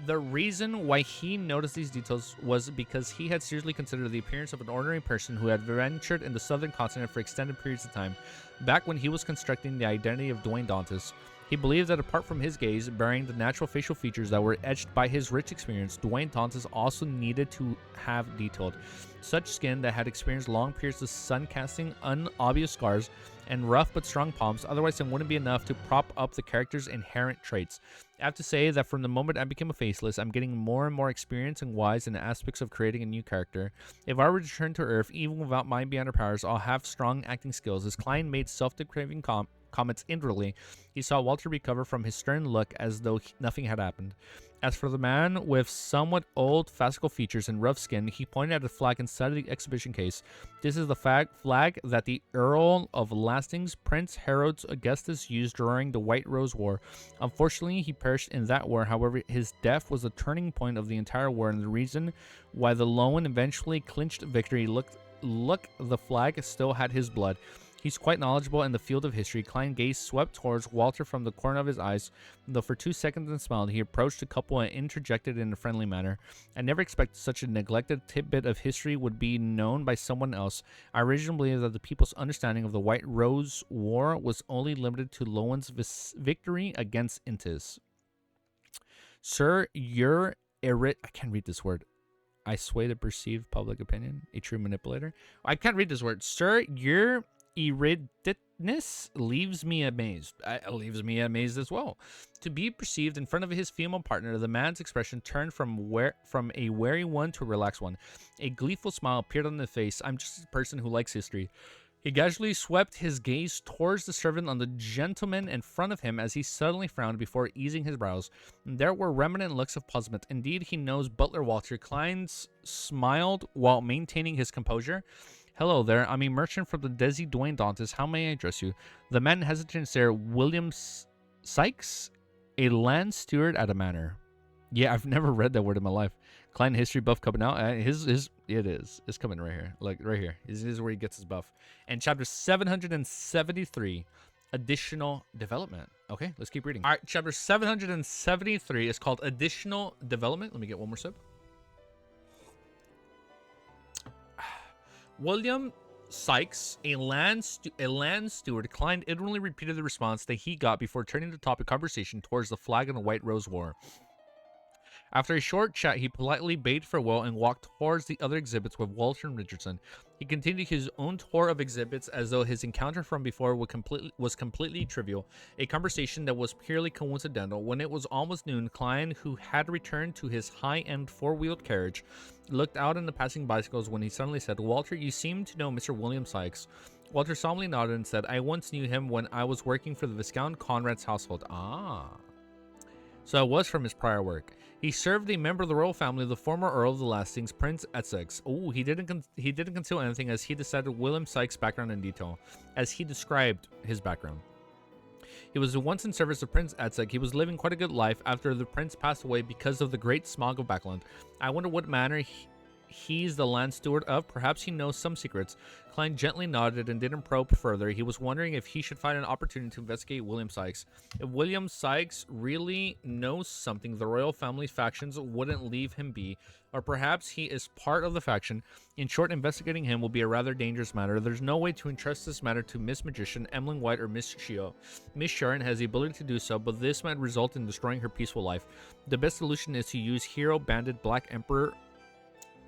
The reason why he noticed these details was because he had seriously considered the appearance of an ordinary person who had ventured in the southern continent for extended periods of time, back when he was constructing the identity of Dwayne Dantes. He believed that apart from his gaze, bearing the natural facial features that were etched by his rich experience, Dwayne Dantes also needed to have detailed. Such skin that had experienced long periods of sun casting, unobvious scars, and rough but strong palms, otherwise it wouldn't be enough to prop up the character's inherent traits. I have to say that from the moment I became a faceless, I'm getting more and more experience and wise in the aspects of creating a new character. If I were to return to Earth, even without my beyond powers, I'll have strong acting skills. As Klein made self-deprecating comments inwardly, he saw Walter recover from his stern look as though nothing had happened. As for the man with somewhat old, fascicle features and rough skin, he pointed at a flag inside of the exhibition case. This is the flag that the Earl of Lastings, Prince Harold Augustus, used during the White Rose War. Unfortunately, he perished in that war. However, his death was the turning point of the entire war and the reason why the Lowen eventually clinched victory. Look, the flag still had his blood. He's quite knowledgeable in the field of history. Klein's gaze swept towards Walter from the corner of his eyes. Though for 2 seconds and smiled, he approached the couple and interjected in a friendly manner. I never expected such a neglected tidbit of history would be known by someone else. I originally believed that the people's understanding of the White Rose War was only limited to Lowen's victory against Intis. Sir, you're I can't read this word. I sway the perceived public opinion. A true manipulator. I can't read this word. Sir, you're eruditeness leaves me amazed. Leaves me amazed as well. To be perceived in front of his female partner, the man's expression turned from a wary one to a relaxed one. A gleeful smile appeared on his face. I'm just a person who likes history. He casually swept his gaze towards the servant on the gentleman in front of him as he suddenly frowned before easing his brows. There were remnant looks of puzzlement. Indeed, he knows Butler Walter. Klein smiled while maintaining his composure. Hello there, I'm a merchant from the Desi Dwayne Dantes. How may I address you? The man hesitated to stare. William Sykes, a land steward at a manor. Yeah, I've never read that word in my life. Klein history buff coming out. It is. It's coming right here. Like right here. This is where he gets his buff. And chapter 773, additional development. Okay, let's keep reading. All right, chapter 773 is called additional development. Let me get one more sip. William Sykes, a land steward, Klein ignorantly repeated the response that he got before turning the topic conversation towards the Flag and the White Rose War. After a short chat, he politely bade farewell and walked towards the other exhibits with Walter and Richardson. He continued his own tour of exhibits as though his encounter from before was completely trivial, a conversation that was purely coincidental. When it was almost noon, Klein, who had returned to his high-end four-wheeled carriage, looked out in the passing bicycles when he suddenly said, "Walter, you seem to know Mr. William Sykes." Walter solemnly nodded and said, "I once knew him when I was working for the Viscount Conrad's household." Ah. So it was from his prior work. He served a member of the royal family, the former Earl of the Lastings, Prince Essex. Oh, he didn't conceal anything as he decided William Sykes' background in detail, as he described his background. He was once in service of Prince Essex. He was living quite a good life after the prince passed away because of the great smog of Backland. I wonder what manor he's the land steward of. Perhaps he knows some secrets. Klein gently nodded and didn't probe further. He was wondering if he should find an opportunity to investigate William Sykes. If William Sykes really knows something, the royal family factions wouldn't leave him be. Or perhaps he is part of the faction. In short, investigating him will be a rather dangerous matter. There's no way to entrust this matter to Miss Magician, Emmeline White, or Miss Shio. Miss Sharon has the ability to do so, but this might result in destroying her peaceful life. The best solution is to use Hero Bandit Black Emperor.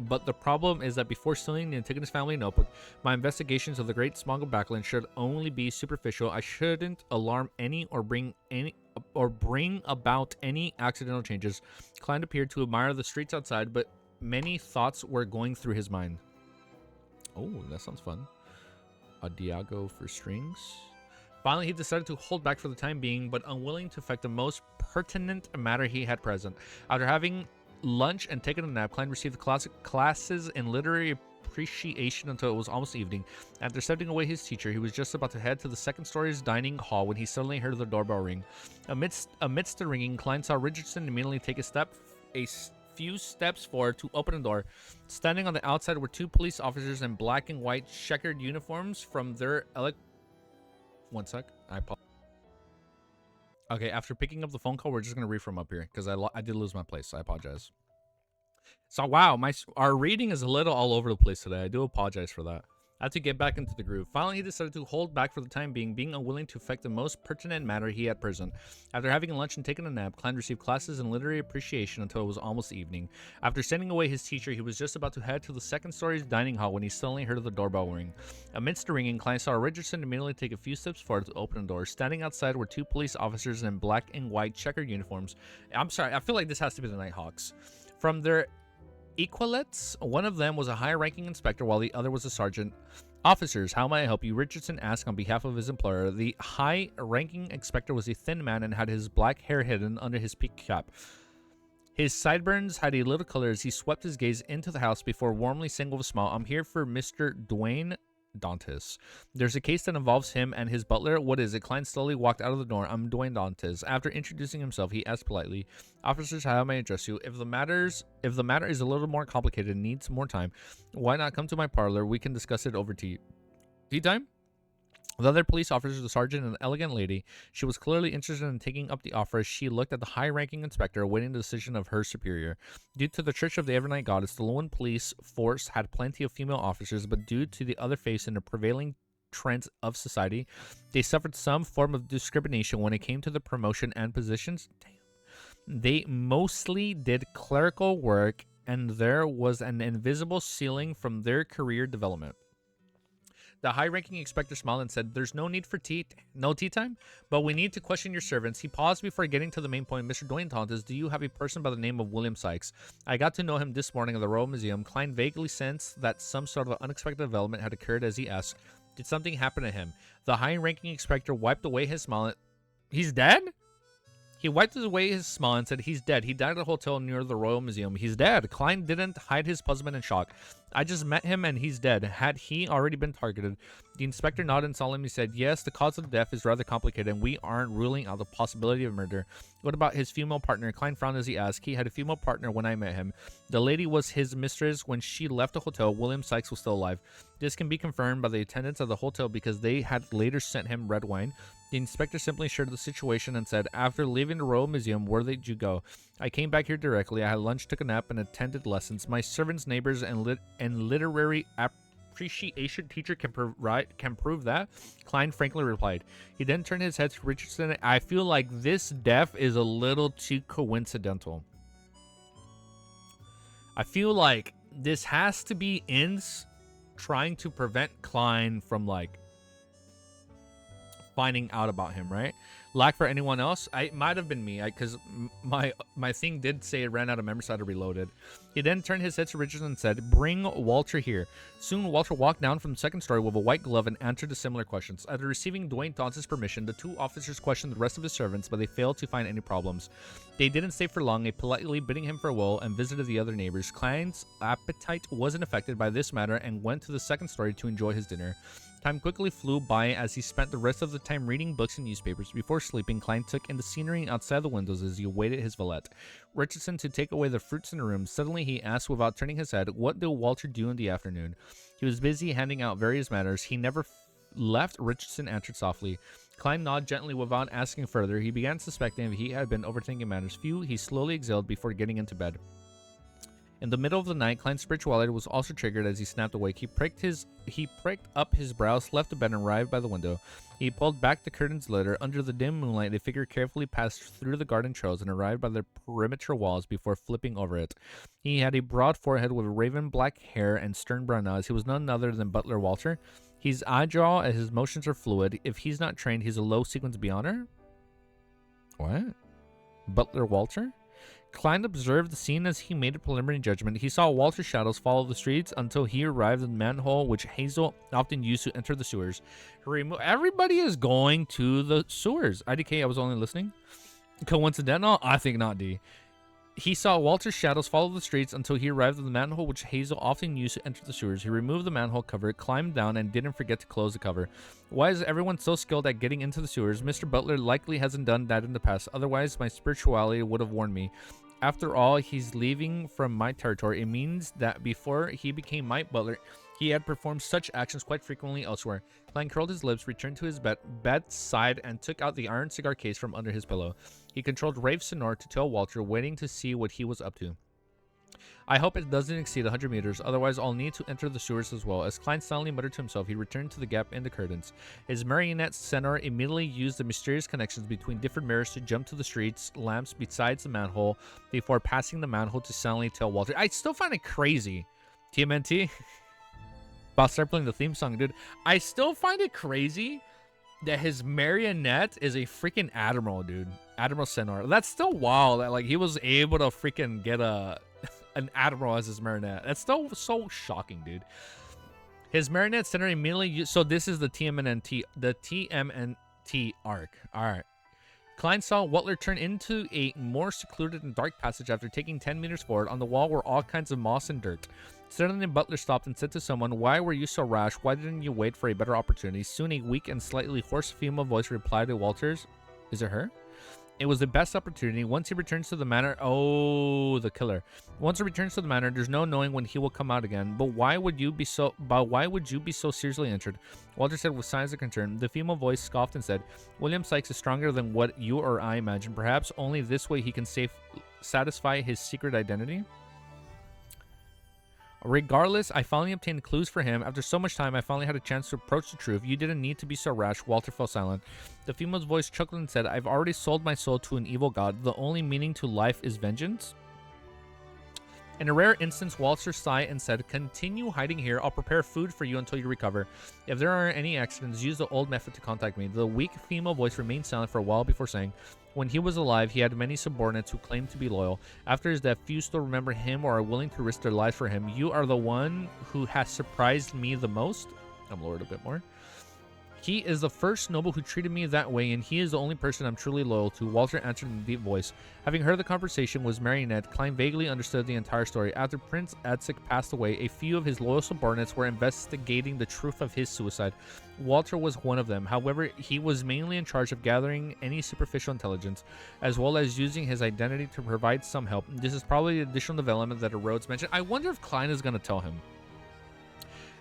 But the problem is that before stealing the Antigonus family notebook, my investigations of the Great Smog of Backland should only be superficial. I shouldn't alarm any or bring about any accidental changes. Klein appeared to admire the streets outside, but many thoughts were going through his mind. Oh, that sounds fun. A Diago for strings. Finally, he decided to hold back for the time being, but unwilling to affect the most pertinent matter he had present. After having lunch and taken a nap, Klein received the classes in literary appreciation until it was almost evening. After sending away his teacher, he was just about to head to the second story's dining hall when he suddenly heard the doorbell ring. Amidst the ringing, Klein saw Richardson immediately take a few steps forward to open the door. Standing on the outside were two police officers in black and white checkered uniforms from their One sec. I apologize. Okay, after picking up the phone call, we're just going to read from up here because I did lose my place. So I apologize. So, wow, our reading is a little all over the place today. I do apologize for that. I had to get back into the groove. Finally, he decided to hold back for the time being unwilling to affect the most pertinent matter he had present. After having lunch and taking a nap, Klein received classes in literary appreciation until it was almost evening. After sending away his teacher, he was just about to head to the second story's dining hall when he suddenly heard the doorbell ring. Amidst the ringing, Klein saw Richardson immediately take a few steps forward to open the door. Standing outside were two police officers in black and white checkered uniforms. I'm sorry, I feel like this has to be the Nighthawks. From their equalettes, one of them was a high-ranking inspector while the other was a sergeant. "Officers, how may I help you?" Richardson asked on behalf of his employer. The high-ranking inspector was a thin man and had his black hair hidden under his peaked cap. His sideburns had a little color as he swept his gaze into the house before warmly saying with a smile, "I'm here for Mr. Dwayne Dantes. There's a case that involves him and his butler." "What is it?" Klein slowly walked out of the door. "I'm Dwayne Dantes." After introducing himself, he asked politely, "Officers, how may I address you? If the matter is a little more complicated and needs more time, why not come to my parlor? We can discuss it over tea." Tea time? The other police officer, the sergeant, and an elegant lady. She was clearly interested in taking up the offer as she looked at the high-ranking inspector, awaiting the decision of her superior. Due to the Church of the Evernight Goddess, the Lone police force had plenty of female officers, but due to the other face in the prevailing trends of society, they suffered some form of discrimination when it came to the promotion and positions. They mostly did clerical work, and there was an invisible ceiling from their career development. The high-ranking inspector smiled and said, "There's no need for tea time, but we need to question your servants." He paused before getting to the main point. "Mr. Dwayne Taunton, do you have a person by the name of William Sykes? I got to know him this morning at the Royal Museum." Klein vaguely sensed that some sort of unexpected development had occurred as he asked, "Did something happen to him?" The high-ranking inspector wiped away his smile. "He's dead?" He wiped away his smile and said, "He's dead. He died at a hotel near the Royal Museum." "He's dead?" Klein didn't hide his puzzlement and shock. "I just met him and he's dead." Had he already been targeted? The inspector nodded and solemnly said, "Yes, the cause of death is rather complicated and we aren't ruling out the possibility of murder." "What about his female partner?" Klein frowned as he asked. "He had a female partner when I met him. The lady was his mistress when she left the hotel. William Sykes was still alive. This can be confirmed by the attendants of the hotel because they had later sent him red wine." The inspector simply shared the situation and said, "After leaving the Royal Museum, where did you go?" "I came back here directly. I had lunch, took a nap, and attended lessons. My servants, neighbors, and literary appreciation teacher can prove that," Klein frankly replied. He then turned his head to Richardson. "I feel like this death is a little too coincidental. I feel like this has to be Inns trying to prevent Klein from, like, finding out about him, right? Lack for anyone else? It might have been me, because my thing did say it ran out of memory, so I had to reload it. He then turned his head to Richardson and said, "Bring Walter here." Soon, Walter walked down from the second story with a white glove and answered the similar questions. After receiving Dwayne Taunton's permission, the two officers questioned the rest of his servants, but they failed to find any problems. They didn't stay for long, politely bidding him farewell, and visited the other neighbors. Klein's appetite wasn't affected by this matter and went to the second story to enjoy his dinner. Time quickly flew by as he spent the rest of the time reading books and newspapers. Before sleeping, Klein took in the scenery outside the windows as he awaited his valet, Richardson, to take away the fruits in the room. Suddenly, he asked without turning his head, "What did Walter do in the afternoon?" "He was busy handing out various matters. He never left," Richardson answered softly. Klein nodded gently without asking further. He began suspecting if he had been overthinking matters. He slowly exhaled before getting into bed. In the middle of the night, Klein's spirituality was also triggered as he snapped awake. He pricked up his brows, left the bed, and arrived by the window. He pulled back the curtains later. Under the dim moonlight, a figure carefully passed through the garden trails and arrived by the perimeter walls before flipping over it. He had a broad forehead with raven black hair and stern brown eyes. He was none other than Butler Walter. He's agile and his motions are fluid. If he's not trained, he's a low sequence beyonder. What? Butler Walter? Klein observed the scene as he made a preliminary judgment. He saw Walter's shadows follow the streets until he arrived at the manhole which Hazel often used to enter the sewers. Everybody is going to the sewers. IDK, I was only listening. Coincidental? I think not, D. He saw Walter's shadows follow the streets until he arrived at the manhole which Hazel often used to enter the sewers. He removed the manhole cover, climbed down, and didn't forget to close the cover. Why is everyone so skilled at getting into the sewers? Mr. Butler likely hasn't done that in the past. Otherwise, my spirituality would have warned me. After all, he's leaving from my territory. It means that before he became my butler, he had performed such actions quite frequently elsewhere. Klein curled his lips, returned to his bedside, and took out the iron cigar case from under his pillow. He controlled Rafe Sonor to tell Walter, waiting to see what he was up to. "I hope it doesn't exceed 100 meters, otherwise I'll need to enter the sewers as well." As Klein silently muttered to himself, he returned to the gap in the curtains. His marionette centaur immediately used the mysterious connections between different mirrors to jump to the streets lamps besides the manhole before passing the manhole to silently tell Walter. I still find it crazy. TMNT? About to start playing the theme song, dude. I still find it crazy that his marionette is a freaking admiral, dude. Admiral Centaur. That's still wild that, like, he was able to freaking get an admiral as his marionette. That's still so shocking, dude. His marionette center immediately used, so this is the TMNT arc. All right. Klein saw Walter turn into a more secluded and dark passage after taking 10 meters forward. On the wall were all kinds of moss and dirt. Suddenly, Butler stopped and said to someone, "Why were you so rash? Why didn't you wait for a better opportunity?" Soon, a weak and slightly hoarse female voice replied to Walter's. Is it her? It was the best opportunity. Once he returns to the manor, oh, the killer. Once he returns to the manor, there's no knowing when he will come out again. But why would you be so seriously injured? Walter said with signs of concern. The female voice scoffed and said, "William Sykes is stronger than what you or I imagine. Perhaps only this way he can satisfy his secret identity." Regardless, I finally obtained clues for him. After so much time, I finally had a chance to approach the truth. You didn't need to be so rash. Walter fell silent. The female's voice chuckled and said, "I've already sold my soul to an evil god. The only meaning to life is vengeance." In a rare instance, Walter sighed and said, "Continue hiding here. I'll prepare food for you until you recover. If there are any accidents, use the old method to contact me." The weak female voice remained silent for a while before saying, "When he was alive, he had many subordinates who claimed to be loyal. After his death, few still remember him or are willing to risk their lives for him. You are the one who has surprised me the most." I'm lowered a bit more. "He is the first noble who treated me that way, and he is the only person I'm truly loyal to," Walter answered in a deep voice. Having heard the conversation with Marionette, Klein vaguely understood the entire story. After Prince Etzek passed away, a few of his loyal subordinates were investigating the truth of his suicide. Walter was one of them. However, he was mainly in charge of gathering any superficial intelligence, as well as using his identity to provide some help. This is probably the additional development that Rhodes mentioned. I wonder if Klein is going to tell him.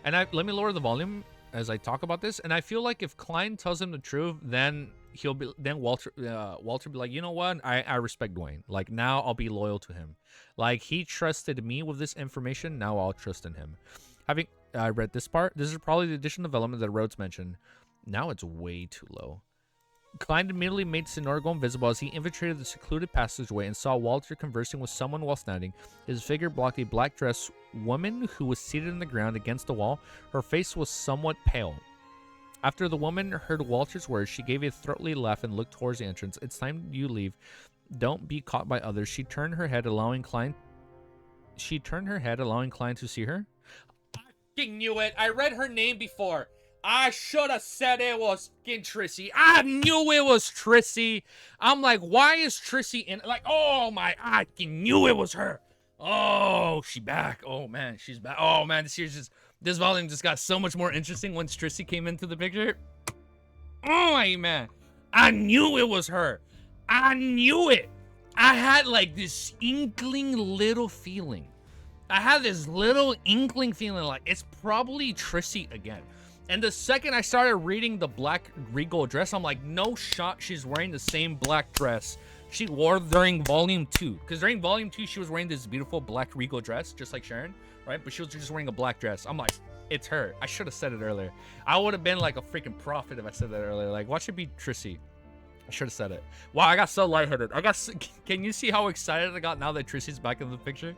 And let me lower the volume as I talk about this, and I feel like if Klein tells him the truth, then Walter be like, "You know what? I respect Dwayne. Like, now I'll be loyal to him. Like, he trusted me with this information. Now I'll trust in him." Having read this part, this is probably the additional development that Rhodes mentioned. Now it's way too low. Klein immediately made Sonora go invisible as he infiltrated the secluded passageway and saw Walter conversing with someone while standing. His figure blocked a black-dressed woman who was seated on the ground against the wall. Her face was somewhat pale. After the woman heard Walter's words, she gave a throaty laugh and looked towards the entrance. "It's time you leave. Don't be caught by others." She turned her head, allowing Klein to see her. I fucking knew it. I read her name before. I should have said it was fucking TRISSY. I knew it was TRISSY. I'm like, why is TRISSY in? Like, oh my, I fucking knew it was her. Oh, she back. Oh man, she's back. Oh man, this volume just got so much more interesting once TRISSY came into the picture. Oh my man, I knew it was her. I knew it. I had like this inkling little feeling. I had this little inkling feeling like it's probably TRISSY again. And the second I started reading the black regal dress, I'm like, no shot she's wearing the same black dress she wore during volume 2. Because during volume 2, she was wearing this beautiful black regal dress, just like Sharon, right? But she was just wearing a black dress. I'm like, it's her. I should have said it earlier. I would have been like a freaking prophet if I said that earlier. Like, why should it be TRISSY? I should have said it. Wow, I got so lightheaded. Can you see how excited I got now that TRISSY's back in the picture?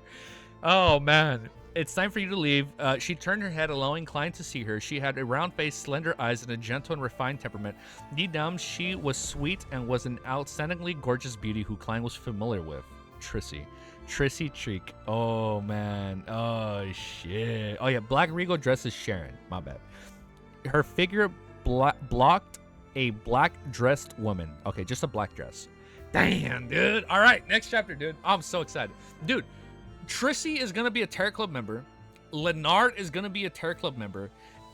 Oh, man. It's time for you to leave. She turned her head, allowing Klein to see her. She had a round face, slender eyes, and a gentle and refined temperament. Deep down, she was sweet and was an outstandingly gorgeous beauty who Klein was familiar with. TRISSY. TRISSY Cheek. Oh, man. Oh, shit. Oh, yeah. Black regal dress is Sharon. My bad. Her figure blocked a black-dressed woman. Okay, just a black dress. Damn, dude. All right, next chapter, dude. I'm so excited. Dude. TRISSY is going to be a Terror Club member. Leonard is going to be a Terror Club member.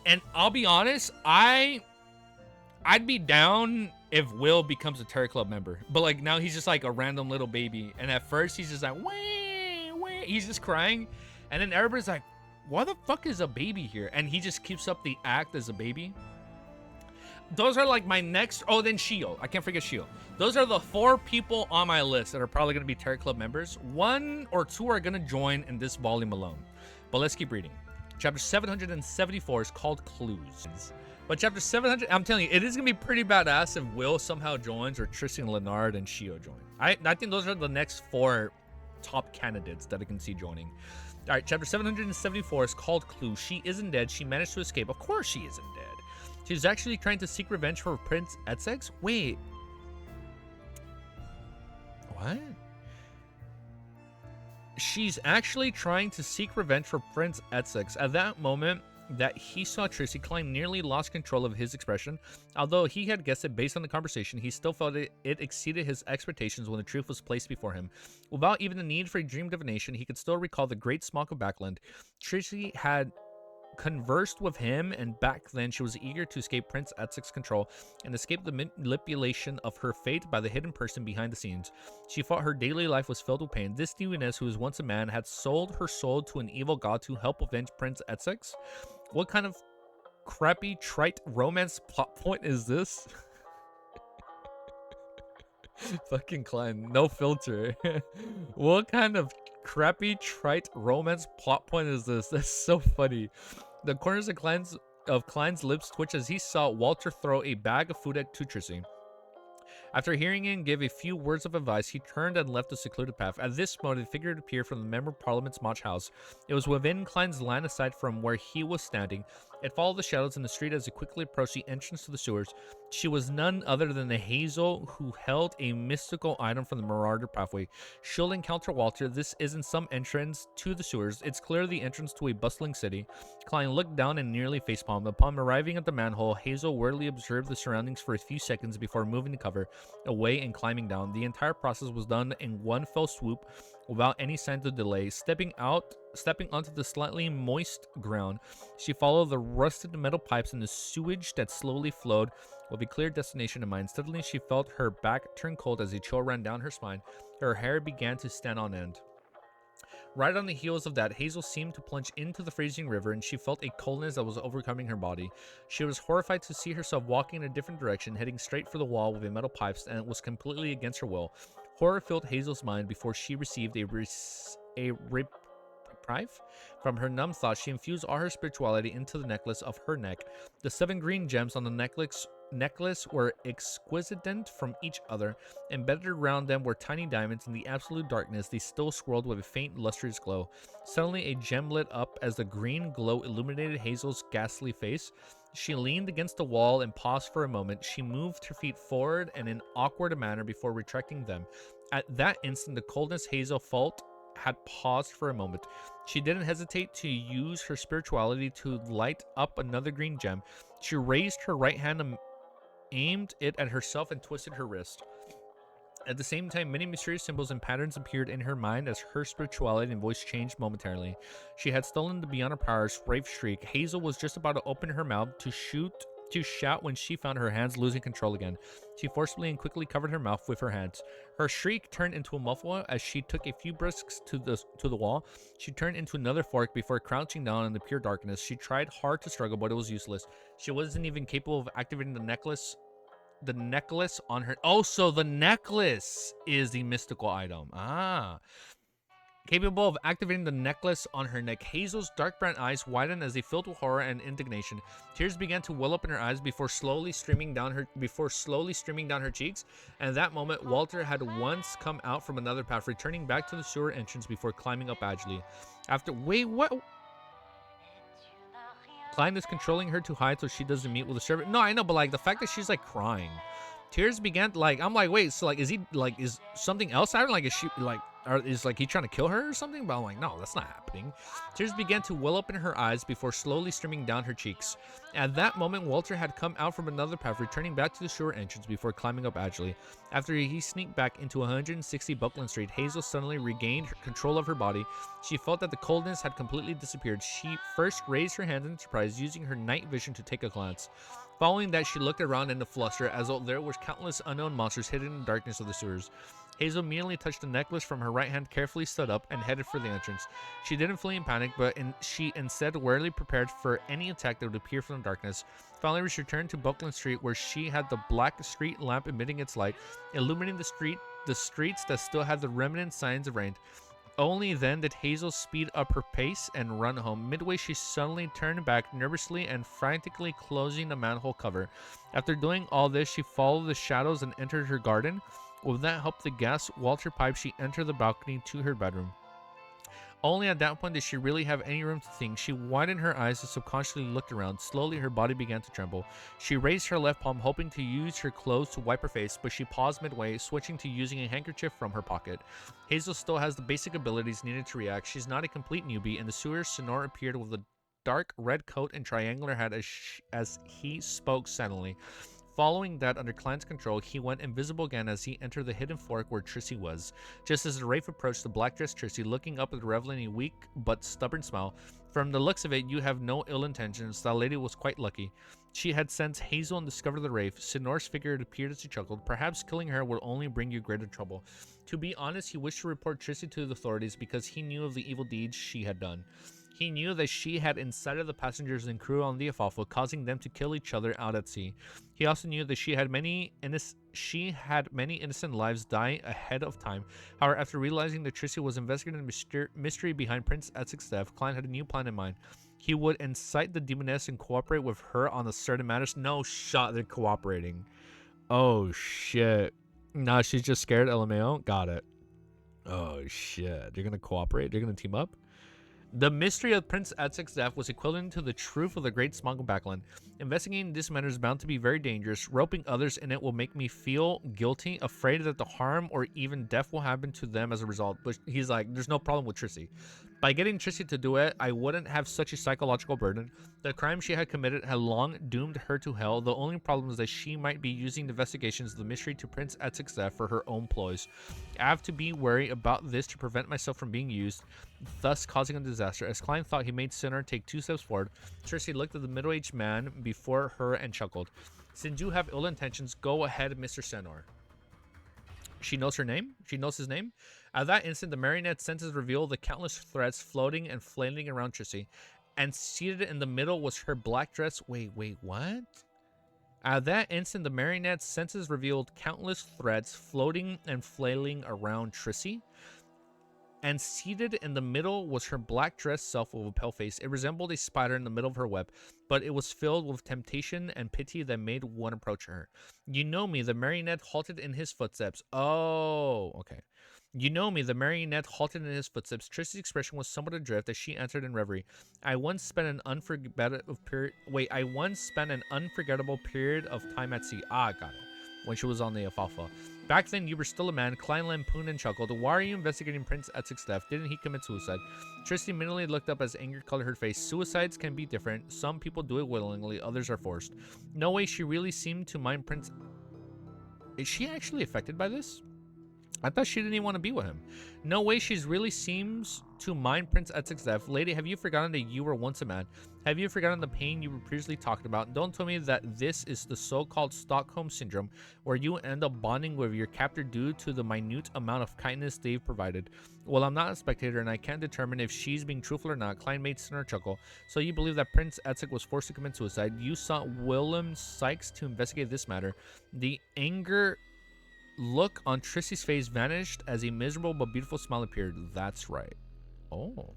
And I'll be honest, I'd be down if Will becomes a Terror Club member. But like now he's just like a random little baby. And at first he's just like, wah. He's just crying. And then everybody's like, why the fuck is a baby here? And he just keeps up the act as a baby. Those are like my next. Oh, then Shio. I can't forget Shio. Those are the 4 people on my list that are probably going to be Terror Club members. 1 or 2 are going to join in this volume alone. But let's keep reading. Chapter 774 is called Clues. But chapter 700, I'm telling you, it is going to be pretty badass if Will somehow joins or Tristan, Leonard, and Shio join. I think those are the next 4 top candidates that I can see joining. All right, chapter 774 is called Clues. She isn't dead. She managed to escape. Of course she isn't dead. She's actually trying to seek revenge for Prince Etzek. Wait. What? She's actually trying to seek revenge for Prince Etzek. At that moment that he saw TRISSY, Klein nearly lost control of his expression. Although he had guessed it based on the conversation, he still felt it exceeded his expectations when the truth was placed before him. Without even the need for a dream divination, he could still recall the great smoke of Backland. TRISSY had conversed with him, and back then she was eager to escape Prince Etzek's control and escape the manipulation of her fate by the hidden person behind the scenes. She thought her daily life was filled with pain. This Newiness, who was once a man, had sold her soul to an evil god to help avenge Prince Etzek. What kind of crappy, trite romance plot point is this? Fucking Klein, no filter. What kind of crappy, trite romance plot point is this? That's so funny. The corners of Klein's lips twitched as he saw Walter throw a bag of food at TRISSY. After hearing him give a few words of advice, he turned and left the secluded path. At this moment, a figure appeared from the Member of Parliament's Mach house. It was within Klein's line of sight from where he was standing. It followed the shadows in the street as it quickly approached the entrance to the sewers. She was none other than the Hazel who held a mystical item from the Marauder pathway. She'll encounter Walter. This isn't some entrance to the sewers. It's clearly the entrance to a bustling city. Klein looked down and nearly facepalmed. Upon arriving at the manhole, Hazel warily observed the surroundings for a few seconds before moving to cover, away and climbing down. The entire process was done in one fell swoop without any signs of delay. Stepping onto the slightly moist ground, she followed the rusted metal pipes and the sewage that slowly flowed with a clear destination in mind. Suddenly, she felt her back turn cold as a chill ran down her spine. Her hair began to stand on end. Right on the heels of that, Hazel seemed to plunge into the freezing river, and she felt a coldness that was overcoming her body. She was horrified to see herself walking in a different direction, heading straight for the wall with a metal pipes, and it was completely against her will. Horror filled Hazel's mind before she received a reprieve from her numb thoughts. She infused all her spirituality into the necklace of her neck. The 7 green gems on the necklace were exquisite from each other. Embedded around them were tiny diamonds. In the absolute darkness, they still swirled with a faint, lustrous glow. Suddenly, a gem lit up as the green glow illuminated Hazel's ghastly face. She leaned against the wall and paused for a moment. She moved her feet forward in an awkward manner before retracting them. At that instant, the coldness Hazel felt had paused for a moment. She didn't hesitate to use her spirituality to light up another green gem. She raised her right hand and aimed it at herself and twisted her wrist. At the same time, many mysterious symbols and patterns appeared in her mind as her spirituality and voice changed momentarily. She had stolen the beyond her powers brave shriek. Hazel was just about to open her mouth to shout when she found her hands losing control again. She forcibly and quickly covered her mouth with her hands. Her shriek turned into a muffle as she took a few brisks to the wall. She turned into another fork before crouching down in the pure darkness. She tried hard to struggle, but it was useless. She wasn't even capable of activating the necklace on her. Oh, so the necklace is the mystical item. Capable of activating the necklace on her neck. Hazel's dark brown eyes widened as they filled with horror and indignation. Tears began to well up in her eyes before slowly streaming down her cheeks. And at that moment, Walter had once come out from another path, returning back to the sewer entrance before climbing up agilely. What? Klein is controlling her to hide so she doesn't meet with the servant. No, I know, but like the fact that she's like crying. Tears began like, I'm like, wait, so like, is something else happening? Like, is she like, or is like he trying to kill her or something? But I'm like, no, that's not happening. Tears began to well up in her eyes before slowly streaming down her cheeks. At that moment, Walter had come out from another path, returning back to the sewer entrance before climbing up agilely. After he sneaked back into 160 Buckland Street, Hazel suddenly regained control of her body. She felt that the coldness had completely disappeared. She first raised her hand in surprise, using her night vision to take a glance. Following that, she looked around in a fluster as though there were countless unknown monsters hidden in the darkness of the sewers. Hazel immediately touched the necklace from her right hand, carefully stood up, and headed for the entrance. She didn't flee in panic, but she instead warily prepared for any attack that would appear from the darkness. Finally, she returned to Buckland Street, where she had the black street lamp emitting its light, illuminating the streets that still had the remnant signs of rain. Only then did Hazel speed up her pace and run home. Midway, she suddenly turned back, nervously and frantically closing the manhole cover. After doing all this, she followed the shadows and entered her garden. With that help, the gas Walter pipe, she entered the balcony to her bedroom. Only at that point did she really have any room to think. She widened her eyes and subconsciously looked around. Slowly, her body began to tremble. She raised her left palm, hoping to use her clothes to wipe her face, but she paused midway, switching to using a handkerchief from her pocket. Hazel still has the basic abilities needed to react. She's not a complete newbie. In the sewers, Sonor appeared with a dark red coat and triangular hat as he spoke suddenly. Following that, under Klein's control, he went invisible again as he entered the hidden fork where TRISSY was. Just as the wraith approached the black-dressed TRISSY, looking up at the reveler in a weak but stubborn smile. From the looks of it, you have no ill intentions. That lady was quite lucky. She had sensed Hazel and discovered the wraith. Sinor's figure appeared as he chuckled. Perhaps killing her will only bring you greater trouble. To be honest, he wished to report TRISSY to the authorities because he knew of the evil deeds she had done. He knew that she had incited the passengers and crew on the Afafo, causing them to kill each other out at sea. He also knew that she had many innocent lives die ahead of time. However, after realizing that TRISSY was investigating the mystery behind Prince Essex's death, Klein had a new plan in mind. He would incite the demoness and cooperate with her on a certain matters. No shot, they're cooperating. Oh shit. Nah, she's just scared. LMAO. Got it. Oh shit! You're gonna cooperate? You're gonna team up? The mystery of Prince Atsek's death was equivalent to the truth of the Great Smog of Backland. Investigating this matter is bound to be very dangerous. Roping others in it will make me feel guilty, afraid that the harm or even death will happen to them as a result. But he's like, there's no problem with TRISSY. By getting TRISSY to do it, I wouldn't have such a psychological burden. The crime she had committed had long doomed her to hell. The only problem is that she might be using the investigations of the mystery to Prince Atsek's death for her own ploys. I have to be wary about this to prevent myself from being used, thus causing a disaster. As Klein thought he made Sinner take 2 steps forward, TRISSY looked at the middle-aged man before her and chuckled. Since you have ill intentions, go ahead, Mr. Senor. She knows her name? She knows his name? At that instant, the marionette's senses revealed the countless threads floating and flailing around TRISSY. And seated in the middle was her black dress. Wait, what? At that instant, the marionette's senses revealed countless threads floating and flailing around TRISSY. And seated in the middle was her black dressed self with a pale face. It resembled a spider in the middle of her web, but it was filled with temptation and pity that made one approach her. You know me, the marionette halted in his footsteps. Oh, okay. You know me, the marionette halted in his footsteps. TRISSY's expression was somewhat adrift as she answered in reverie. I once spent an unforgettable period of time at sea. Ah, got it. When she was on the Alfalfa. Back then, you were still a man. Klein lampooned and chuckled. Why are you investigating Prince Atsek's death? Didn't he commit suicide? TRISSY mentally looked up as anger colored her face. Suicides can be different. Some people do it willingly. Others are forced. No way she really seemed to mind Prince... Is she actually affected by this? I thought she didn't even want to be with him. No way she really seems to mind Prince Atsek's death. Lady, have you forgotten that you were once a man? Have you forgotten the pain you were previously talking about? Don't tell me that this is the so-called Stockholm Syndrome, where you end up bonding with your captor due to the minute amount of kindness they've provided. Well, I'm not a spectator, and I can't determine if she's being truthful or not. Klein made Sinner chuckle. So you believe that Prince Atsek was forced to commit suicide? You sought Willem Sykes to investigate this matter. The anger... look on TRISSY's face vanished as a miserable but beautiful smile appeared. That's right. Oh.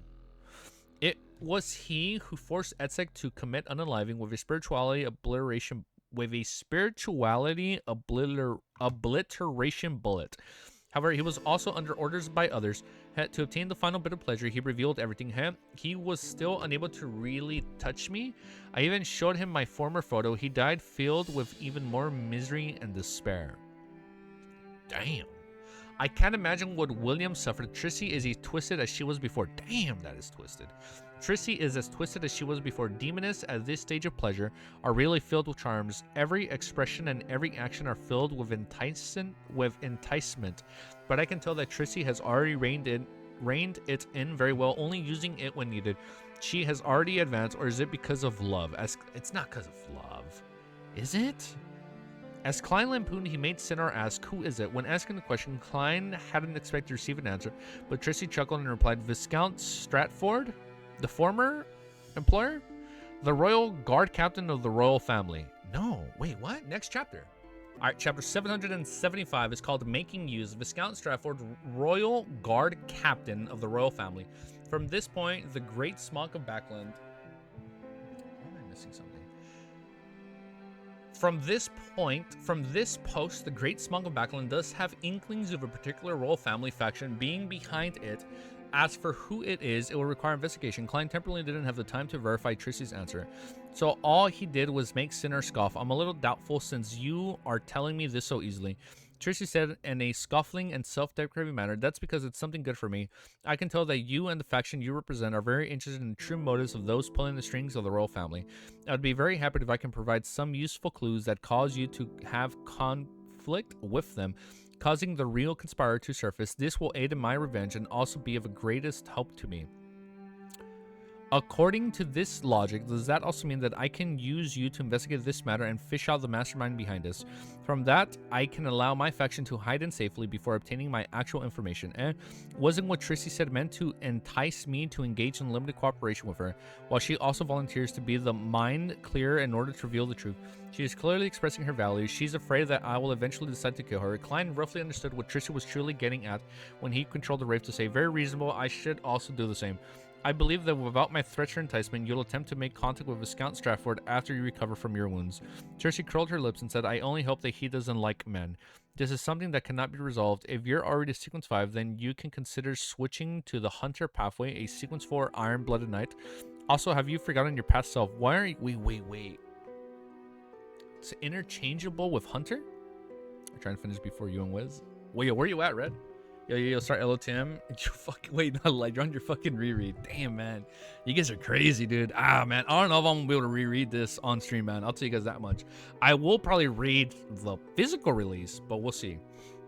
It was he who forced Atsek to commit unaliving with a spirituality obliteration bullet. However, he was also under orders by others. To obtain the final bit of pleasure, he revealed everything. He was still unable to really touch me. I even showed him my former photo. He died filled with even more misery and despair. Damn. I can't imagine what William suffered. TRISSY is as twisted as she was before. Damn, that is twisted. TRISSY is as twisted as she was before. Demonists at this stage of pleasure are really filled with charms. Every expression and every action are filled with enticement. But I can tell that TRISSY has already reined it in very well, only using it when needed. She has already advanced, or is it because of love? It's not because of love. Is it? As Klein lampooned, he made Sinner ask, who is it? When asking the question, Klein hadn't expected to receive an answer, but TRISSY chuckled and replied, Viscount Stratford? The former employer? The royal guard captain of the royal family. No, wait, what? Next chapter. All right, chapter 775 is called Making Use. Viscount Stratford, royal guard captain of the royal family. From this point, the Great Smog of Backland... Why am I missing something? From this post, the Great Smog of Backland does have inklings of a particular royal family faction being behind it. As for who it is, it will require investigation. Klein temporarily didn't have the time to verify TRISSY's answer, so all he did was make Sinner scoff. I'm a little doubtful since you are telling me this so easily. TRISSY said in a scoffing and self-deprecating manner, that's because it's something good for me. I can tell that you and the faction you represent are very interested in the true motives of those pulling the strings of the royal family. I'd be very happy if I can provide some useful clues that cause you to have conflict with them, causing the real conspirator to surface. This will aid in my revenge and also be of the greatest help to me. According to this logic, does that also mean that I can use you to investigate this matter and fish out the mastermind behind us? From that, I can allow my faction to hide in safely before obtaining my actual information. Wasn't what TRISSY said meant to entice me to engage in limited cooperation with her, while she also volunteers to be the mind clearer in order to reveal the truth? She is clearly expressing her values. She's afraid that I will eventually decide to kill her. Klein roughly understood what TRISSY was truly getting at when he controlled the Wraith to say, very reasonable, I should also do the same. I believe that without my threats or enticement, you'll attempt to make contact with Viscount Stratford after you recover from your wounds. TRISSY curled her lips and said, I only hope that he doesn't like men. This is something that cannot be resolved. If you're already sequence 5, then you can consider switching to the Hunter pathway, a sequence 4 Iron-Blooded Knight. Also, have you forgotten your past self? Why are you... Wait. It's interchangeable with Hunter? I'm trying to finish before you and Wiz. Wait, where you at, Red? Yo, start LOTM. You fucking wait, not like you're on your fucking reread. Damn, man, you guys are crazy, dude. Man, I don't know if I'm gonna be able to reread this on stream, man. I'll tell you guys that much. I will probably read the physical release, but we'll see.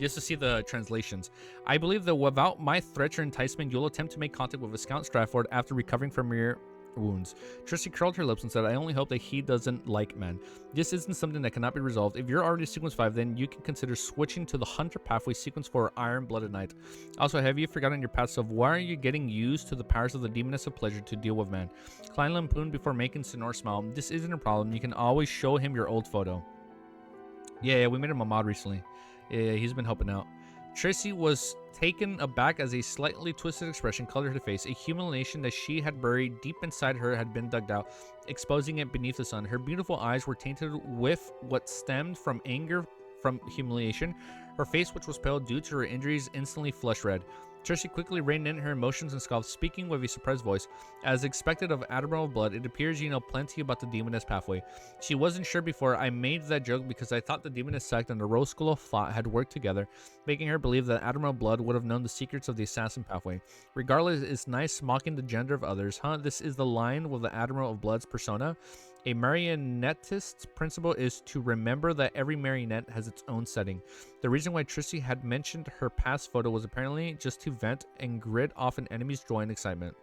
Just to see the translations. I believe that without my threats or enticement, you'll attempt to make contact with Viscount Stratford after recovering from your wounds. TRISSY curled her lips and said, I only hope that he doesn't like men. This isn't something that cannot be resolved. If you're already sequence 5, then you can consider switching to the Hunter pathway, sequence 4 Iron-Blooded Knight. Also, have you forgotten your past self? Why are you getting used to the powers of the Demoness of Pleasure to deal with men? Klein lampooned before making Sinor smile. This isn't a problem. You can always show him your old photo. Yeah, we made him a mod recently. Yeah, he's been helping out. TRISSY was taken aback as a slightly twisted expression colored her face. A humiliation that she had buried deep inside her had been dug out, exposing it beneath the sun. Her beautiful eyes were tainted with what stemmed from anger from humiliation. Her face, which was pale due to her injuries, instantly flushed red. TRISSY quickly reined in her emotions and scoffed, speaking with a surprised voice. As expected of Admiral Blood, it appears you know plenty about the Demoness pathway. She wasn't sure before. I made that joke because I thought the Demoness sect and the Rose School of Thought had worked together, making her believe that Admiral Blood would have known the secrets of the Assassin pathway. Regardless, it's nice mocking the gender of others, huh? This is the line with the Admiral of Blood's persona. A marionettist's principle is to remember that every marionette has its own setting. The reason why TRISSY had mentioned her past photo was apparently just to vent and grid off an enemy's joy and excitement.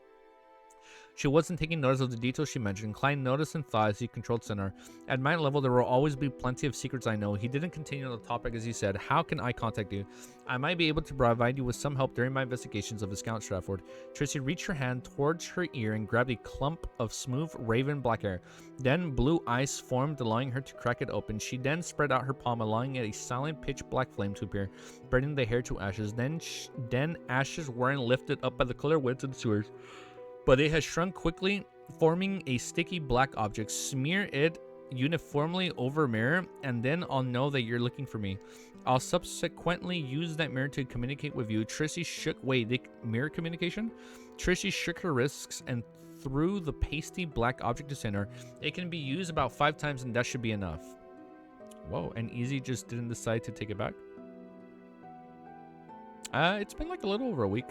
She wasn't taking notice of the details she mentioned. Klein noticed and thought as he controlled Sinner. At my level, there will always be plenty of secrets I know. He didn't continue on the topic as he said, how can I contact you? I might be able to provide you with some help during my investigations of Viscount Stratford. TRISSY reached her hand towards her ear and grabbed a clump of smooth raven black hair. Then blue ice formed, allowing her to crack it open. She then spread out her palm, allowing a silent pitch black flame to appear, burning the hair to ashes. Then ashes weren't lifted up by the clear winds and sewers, but it has shrunk quickly, forming a sticky black object. Smear it uniformly over a mirror, and then I'll know that you're looking for me. I'll subsequently use that mirror to communicate with you. TRISSY shook... Wait, the mirror communication? TRISSY shook her wrists and threw the pasty black object to center. It can be used about 5 times, and that should be enough. Whoa, and Easy just didn't decide to take it back? It's been like a little over a week.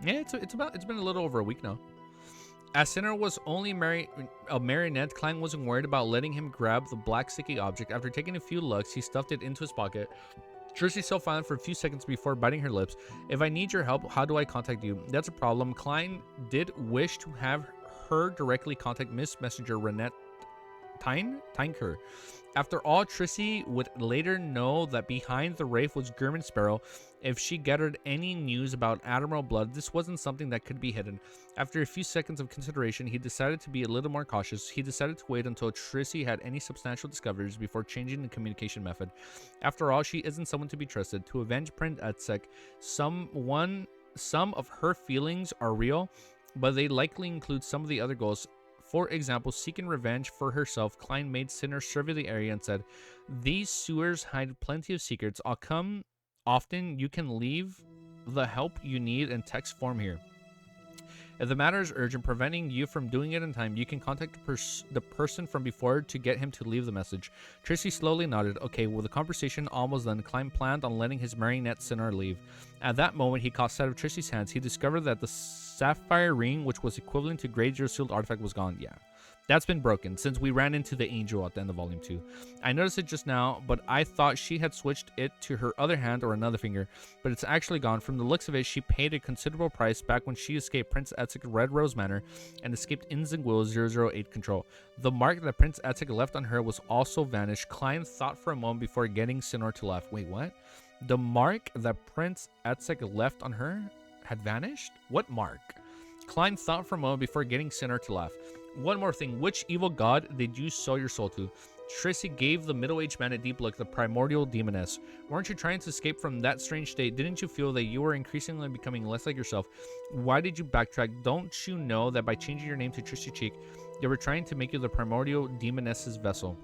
Yeah, it's been a little over a week now. As Sinner was only a marionette, Klein wasn't worried about letting him grab the black sticky object. After taking a few looks, he stuffed it into his pocket. TRISSY still silent for a few seconds before biting her lips. If I need your help, how do I contact you? That's a problem. Klein did wish to have her directly contact Miss Messenger Renette Tynker. After all, TRISSY would later know that behind the wraith was German Sparrow. If she gathered any news about Admiral Blood, this wasn't something that could be hidden. After a few seconds of consideration, he decided to be a little more cautious. He decided to wait until TRISSY had any substantial discoveries before changing the communication method. After all, she isn't someone to be trusted. To avenge Prince Etzek, some of her feelings are real, but they likely include some of the other goals. For example, seeking revenge for herself, Klein made Sinner survey the area and said, these sewers hide plenty of secrets. I'll come often. You can leave the help you need in text form here. If the matter is urgent, preventing you from doing it in time, you can contact the person from before to get him to leave the message. TRISSY slowly nodded. Okay, with the conversation almost done, Klein planned on letting his marionette Sinner leave. At that moment, he caught sight of TRISSY's hands. He discovered that the sapphire ring, which was equivalent to Greyjoy's sealed artifact, was gone. Yeah, that's been broken since we ran into the angel at the end of Volume 2. I noticed it just now, but I thought she had switched it to her other hand or another finger, but it's actually gone. From the looks of it, she paid a considerable price back when she escaped Prince Etzek Red Rose Manor and escaped Inzingwil 008 control. The mark that Prince Etzek left on her was also vanished. Klein thought for a moment before getting Sinor to laugh. Wait, what? The mark that Prince Etzek left on her had vanished? What mark? Klein thought for a moment before getting Sinner to laugh. One more thing, which evil god did you sell your soul to? TRISSY gave the middle-aged man a deep look, the primordial demoness. Weren't you trying to escape from that strange state? Didn't you feel that you were increasingly becoming less like yourself? Why did you backtrack? Don't you know that by changing your name to TRISSY Cheek, they were trying to make you the primordial demoness's vessel?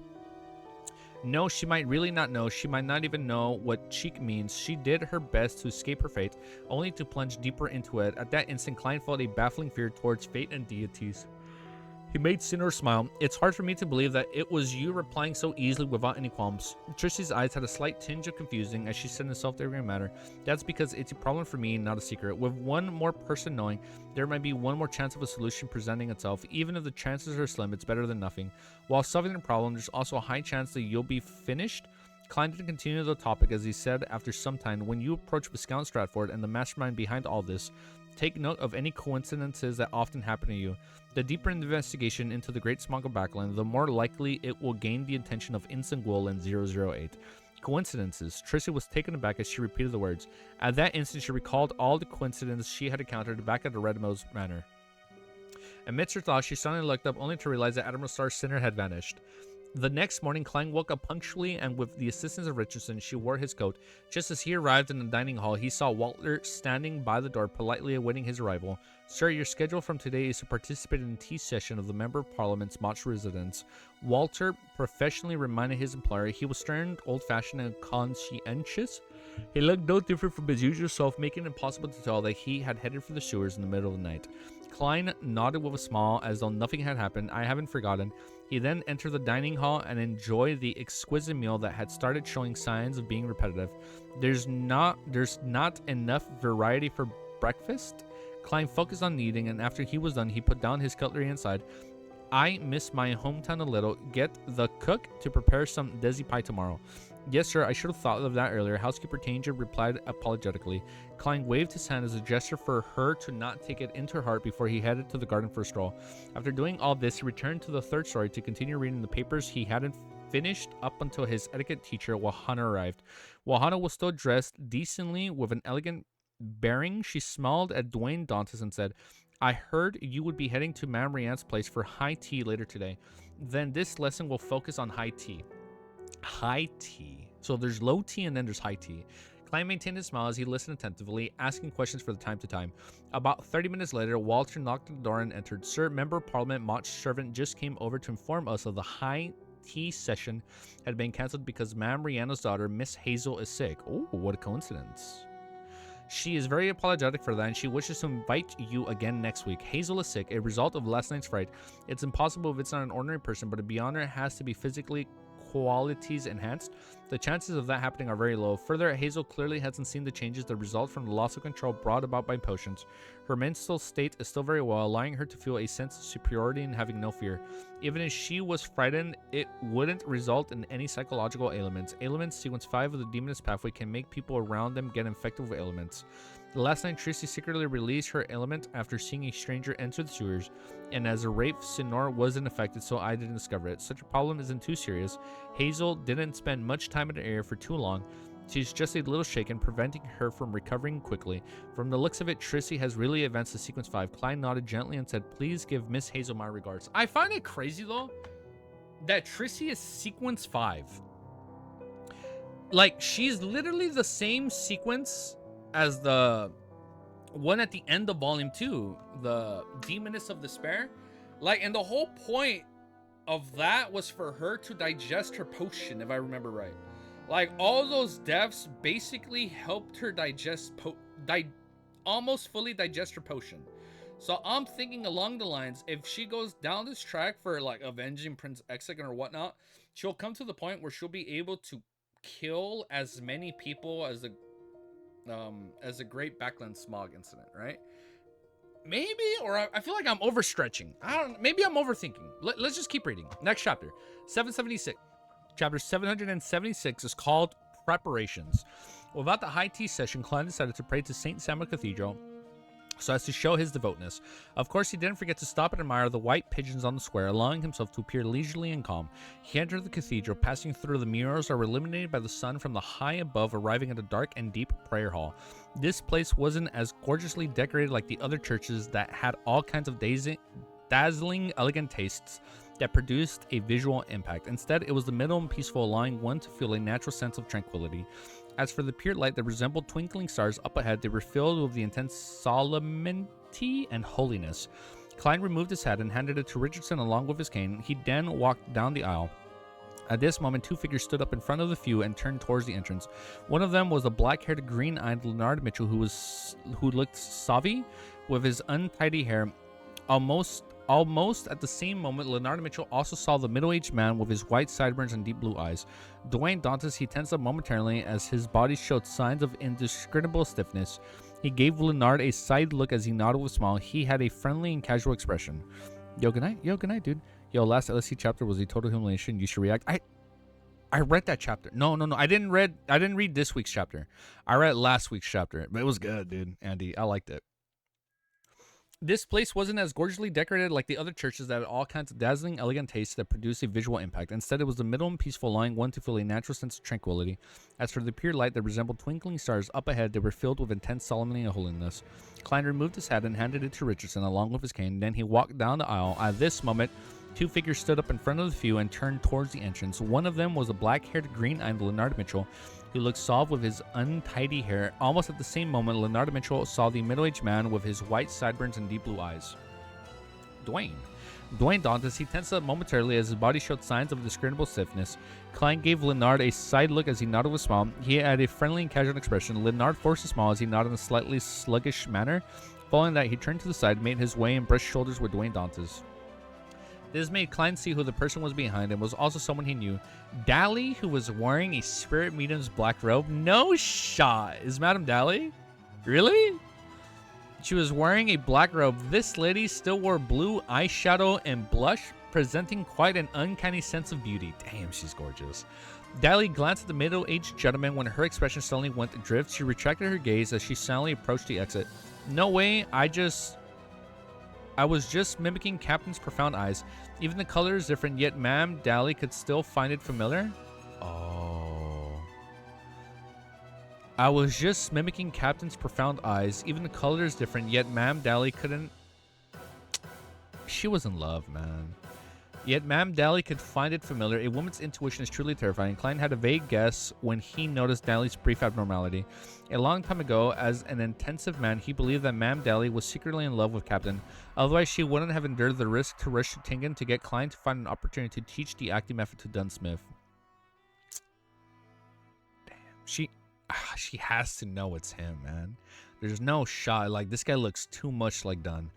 No, she might really not know. She might not even know what cheek means. She did her best to escape her fate, only to plunge deeper into it. At that instant, Klein felt a baffling fear towards fate and deities. He made Sinner smile. It's hard for me to believe that it was you replying so easily without any qualms. Trissy's eyes had a slight tinge of confusing as she said in a self-deprecating manner, that's because it's a problem for me, not a secret. With one more person knowing, there might be one more chance of a solution presenting itself. Even if the chances are slim, it's better than nothing. While solving the problem, there's also a high chance that you'll be finished. Klein didn't continue the topic as he said after some time, when you approach Viscount Stratford and the mastermind behind all this, take note of any coincidences that often happen to you. The deeper investigation into the Great Smog of Backland, the more likely it will gain the attention of Insengul and 008. Coincidences. Trissy was taken aback as she repeated the words. At that instant, she recalled all the coincidences she had encountered back at the Redmose Manor. Amidst her thoughts, she suddenly looked up only to realize that Admiral Star's Sinner had vanished. The next morning, Klein woke up punctually, and with the assistance of Richardson, she wore his coat. Just as he arrived in the dining hall, he saw Walter standing by the door, politely awaiting his arrival. Sir, your schedule from today is to participate in the tea session of the Member of Parliament's Motch residence. Walter professionally reminded his employer he was stern, old-fashioned, and conscientious. He looked no different from his usual self, making it impossible to tell that he had headed for the sewers in the middle of the night. Klein nodded with a smile as though nothing had happened. I haven't forgotten. He then entered the dining hall and enjoyed the exquisite meal that had started showing signs of being repetitive. There's not enough variety for breakfast. Klein focused on eating, and after he was done, he put down his cutlery and sighed. I miss my hometown a little. Get the cook to prepare some desi pie tomorrow. Yes, sir, I should have thought of that earlier. Housekeeper Tanger replied apologetically. Klein waved his hand as a gesture for her to not take it into her heart before he headed to the garden for a stroll. After doing all this, he returned to the third story to continue reading the papers he hadn't finished up until his etiquette teacher, Wahana, arrived. Wahana was still dressed decently with an elegant bearing. She smiled at Dwayne Dantas and said, I heard you would be heading to Madame Rianne's place for high tea later today. Then this lesson will focus on high tea. High tea. So there's low tea and then there's high tea. Klein maintained his smile as he listened attentively, asking questions from time to time. About 30 minutes later, Walter knocked at the door and entered. Sir, Member of Parliament Motch's servant just came over to inform us of the high tea session had been cancelled because Madame Rihanna's daughter, Miss Hazel, is sick. Oh, what a coincidence. She is very apologetic for that, and she wishes to invite you again next week. Hazel is sick, a result of last night's fright. It's impossible if it's not an ordinary person, but beyond her has to be physically qualities enhanced. The chances of that happening are very low. Further, Hazel clearly hasn't seen the changes that result from the loss of control brought about by potions. Her mental state is still very well, allowing her to feel a sense of superiority and having no fear. Even if she was frightened, it wouldn't result in any psychological ailments. Ailments, sequence 5 of the Demoness Pathway, can make people around them get infected with ailments. Last night, Trissy secretly released her ailment after seeing a stranger enter the sewers, and as a Wraith, Sinor wasn't affected, so I didn't discover it. Such a problem isn't too serious. Hazel didn't spend much time in the area for too long. She's just a little shaken, preventing her from recovering quickly. From the looks of it, Trissy has really advanced to sequence 5. Klein nodded gently and said, please give Miss Hazel my regards. I find it crazy, though, that Trissy is sequence 5. Like, she's literally the same sequence as the one at the end of volume 2, the Demoness of Despair. Like, and the whole point of that was for her to digest her potion, if I remember right. Like, all those deaths basically helped her digest almost fully digest her potion. So I'm thinking along the lines, if she goes down this track for like avenging Prince Exegan or whatnot, she'll come to the point where she'll be able to kill as many people as the Great Backland Smog incident, right? Maybe, or I feel like I'm overstretching. Maybe I'm overthinking. Let's just keep reading. Next chapter, 776. Chapter 776 is called Preparations. Without the high tea session, Klein decided to pray to St. Samuel Cathedral so as to show his devoutness. Of course, he didn't forget to stop and admire the white pigeons on the square, allowing himself to appear leisurely and calm. He entered the cathedral, passing through the mirrors that were illuminated by the sun from the high above, arriving at a dark and deep prayer hall. This place wasn't as gorgeously decorated like the other churches that had all kinds of dazzling, elegant tastes. that produced a visual impact. Instead, it was the middle and peaceful, allowing one to feel a natural sense of tranquility. As for the pure light that resembled twinkling stars up ahead, they were filled with the intense solemnity and holiness. Klein removed his hat and handed it to Richardson along with his cane. He then walked down the aisle. At this moment, two figures stood up in front of the few and turned towards the entrance. One of them was the black-haired, green-eyed Leonard Mitchell, who looked savvy with his untidy hair. Almost at the same moment, Leonard Mitchell also saw the middle-aged man with his white sideburns and deep blue eyes. Dwayne Dantes, he tensed up momentarily as his body showed signs of indescribable stiffness. He gave Leonard a side look as he nodded with a smile. He had a friendly and casual expression. Yo, good night. Yo, good night, dude. Yo, last LSC chapter was a total humiliation. You should react. I read that chapter. No. I didn't read this week's chapter. I read last week's chapter, but it was good, dude. Andy, I liked it. This place wasn't as gorgeously decorated like the other churches that had all kinds of dazzling, elegant tastes that produced a visual impact. Instead, it was the middle and peaceful, allowing one to feel a natural sense of tranquility. As for the pure light that resembled twinkling stars up ahead, they were filled with intense solemnity and holiness. Klein removed his hat and handed it to Richardson along with his cane. Then he walked down the aisle. At this moment, two figures stood up in front of the few and turned towards the entrance. One of them was a black-haired, green-eyed Leonard Mitchell, who looked suave with his untidy hair. Almost at the same moment, Leonard Mitchell saw the middle-aged man with his white sideburns and deep blue eyes. Dwayne Dantes, he tensed up momentarily as his body showed signs of indescribable stiffness. Klein gave Leonard a side look as he nodded with a smile. He had a friendly and casual expression. Leonard forced a smile as he nodded in a slightly sluggish manner. Following that, he turned to the side, made his way, and brushed shoulders with Dwayne Dantes. This made Klein see who the person was behind and was also someone he knew. Dally, who was wearing a spirit medium's black robe. No shot. Is Madame Dally? Really? She was wearing a black robe. This lady still wore blue eyeshadow and blush, presenting quite an uncanny sense of beauty. Damn, she's gorgeous. Dally glanced at the middle-aged gentleman. When her expression suddenly went adrift, she retracted her gaze as she silently approached the exit. No way, I was just mimicking Captain's profound eyes. Even the color is different, yet Ma'am Dally could still find it familiar. Oh. I was just mimicking Captain's profound eyes. Even the color is different, yet Ma'am Dally couldn't... She was in love, man. Yet Ma'am Dally could find it familiar. A woman's intuition is truly terrifying. Klein had a vague guess when he noticed Dally's brief abnormality. A long time ago, as an intensive man, he believed that Ma'am Dally was secretly in love with Captain. Otherwise, she wouldn't have endured the risk to rush to Tingen to get Klein to find an opportunity to teach the acting method to Dunsmith. Damn. She has to know it's him, man. There's no shot. Like, this guy looks too much like Dunn.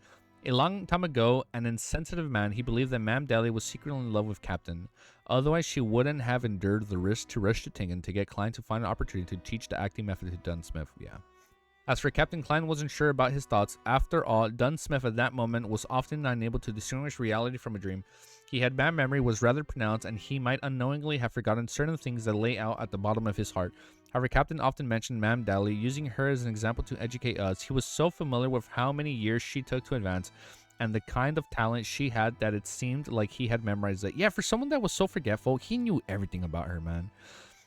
A long time ago, an insensitive man, he believed that Ma'am Dally was secretly in love with Captain. Otherwise, she wouldn't have endured the risk to rush to Tingen to get Klein to find an opportunity to teach the acting method to Dunsmith. Yeah. As for Captain, Klein wasn't sure about his thoughts. After all, Dunsmith at that moment was often unable to distinguish reality from a dream. He had bad memory, was rather pronounced, and he might unknowingly have forgotten certain things that lay out at the bottom of his heart. However, Captain often mentioned Ma'am Dally, using her as an example to educate us. He was so familiar with how many years she took to advance, and the kind of talent she had that it seemed like he had memorized it. Yeah, for someone that was so forgetful, he knew everything about her, man.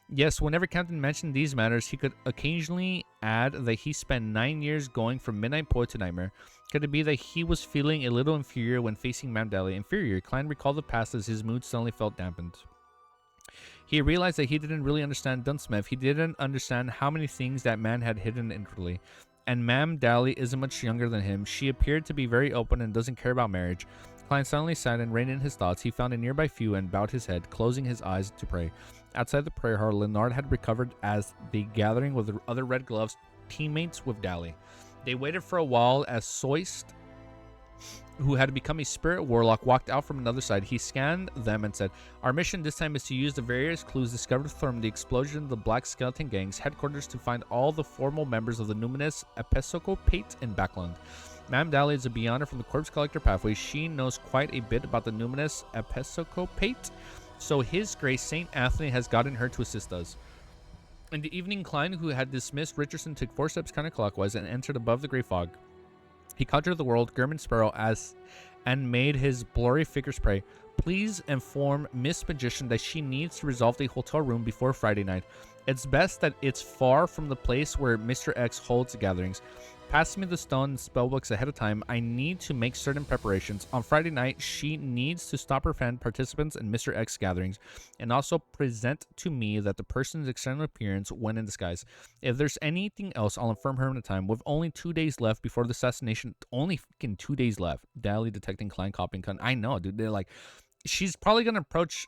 Yes, whenever Captain mentioned these matters, he could occasionally add that he spent 9 years going from Midnight Poet to Nightmare. Could it be that he was feeling a little inferior when facing Ma'am Dally? Inferior? Klein recalled the past as his mood suddenly felt dampened. He realized that he didn't really understand Dunsmith. He didn't understand how many things that man had hidden inwardly. And Ma'am Dally isn't much younger than him. She appeared to be very open and doesn't care about marriage. Klein suddenly sat and reined in his thoughts. He found a nearby few and bowed his head, closing his eyes to pray. Outside the prayer hall, Leonard had recovered as the gathering with the other Red Gloves, teammates with Dally. They waited for a while as Soist, who had become a spirit warlock, walked out from another side. He scanned them and said, "Our mission this time is to use the various clues discovered from the explosion of the Black Skeleton Gang's headquarters to find all the formal members of the numinous Episcopate in Backland. Ma'am Dally is a beyonder from the Corpse Collector pathway. She knows quite a bit about the numinous Episcopate, so His Grace St. Anthony has gotten her to assist us." In the evening, Klein, who had dismissed Richardson, took 4 steps counterclockwise and entered above the gray fog. He conjured the world, German Sparrow, and made his blurry figures pray. "Please inform Miss Magician that she needs to resolve the hotel room before Friday night. It's best that it's far from the place where Mr. X holds gatherings. passes me the stone and spellbooks ahead of time. I need to make certain preparations. On Friday night, she needs to stop her fan participants in Mr. X gatherings and also present to me that the person's external appearance went in disguise. If there's anything else, I'll inform her in the time. With only 2 days left before the assassination, only fucking 2 days left. Daily detecting client copying. I know, dude. They're like, she's probably gonna approach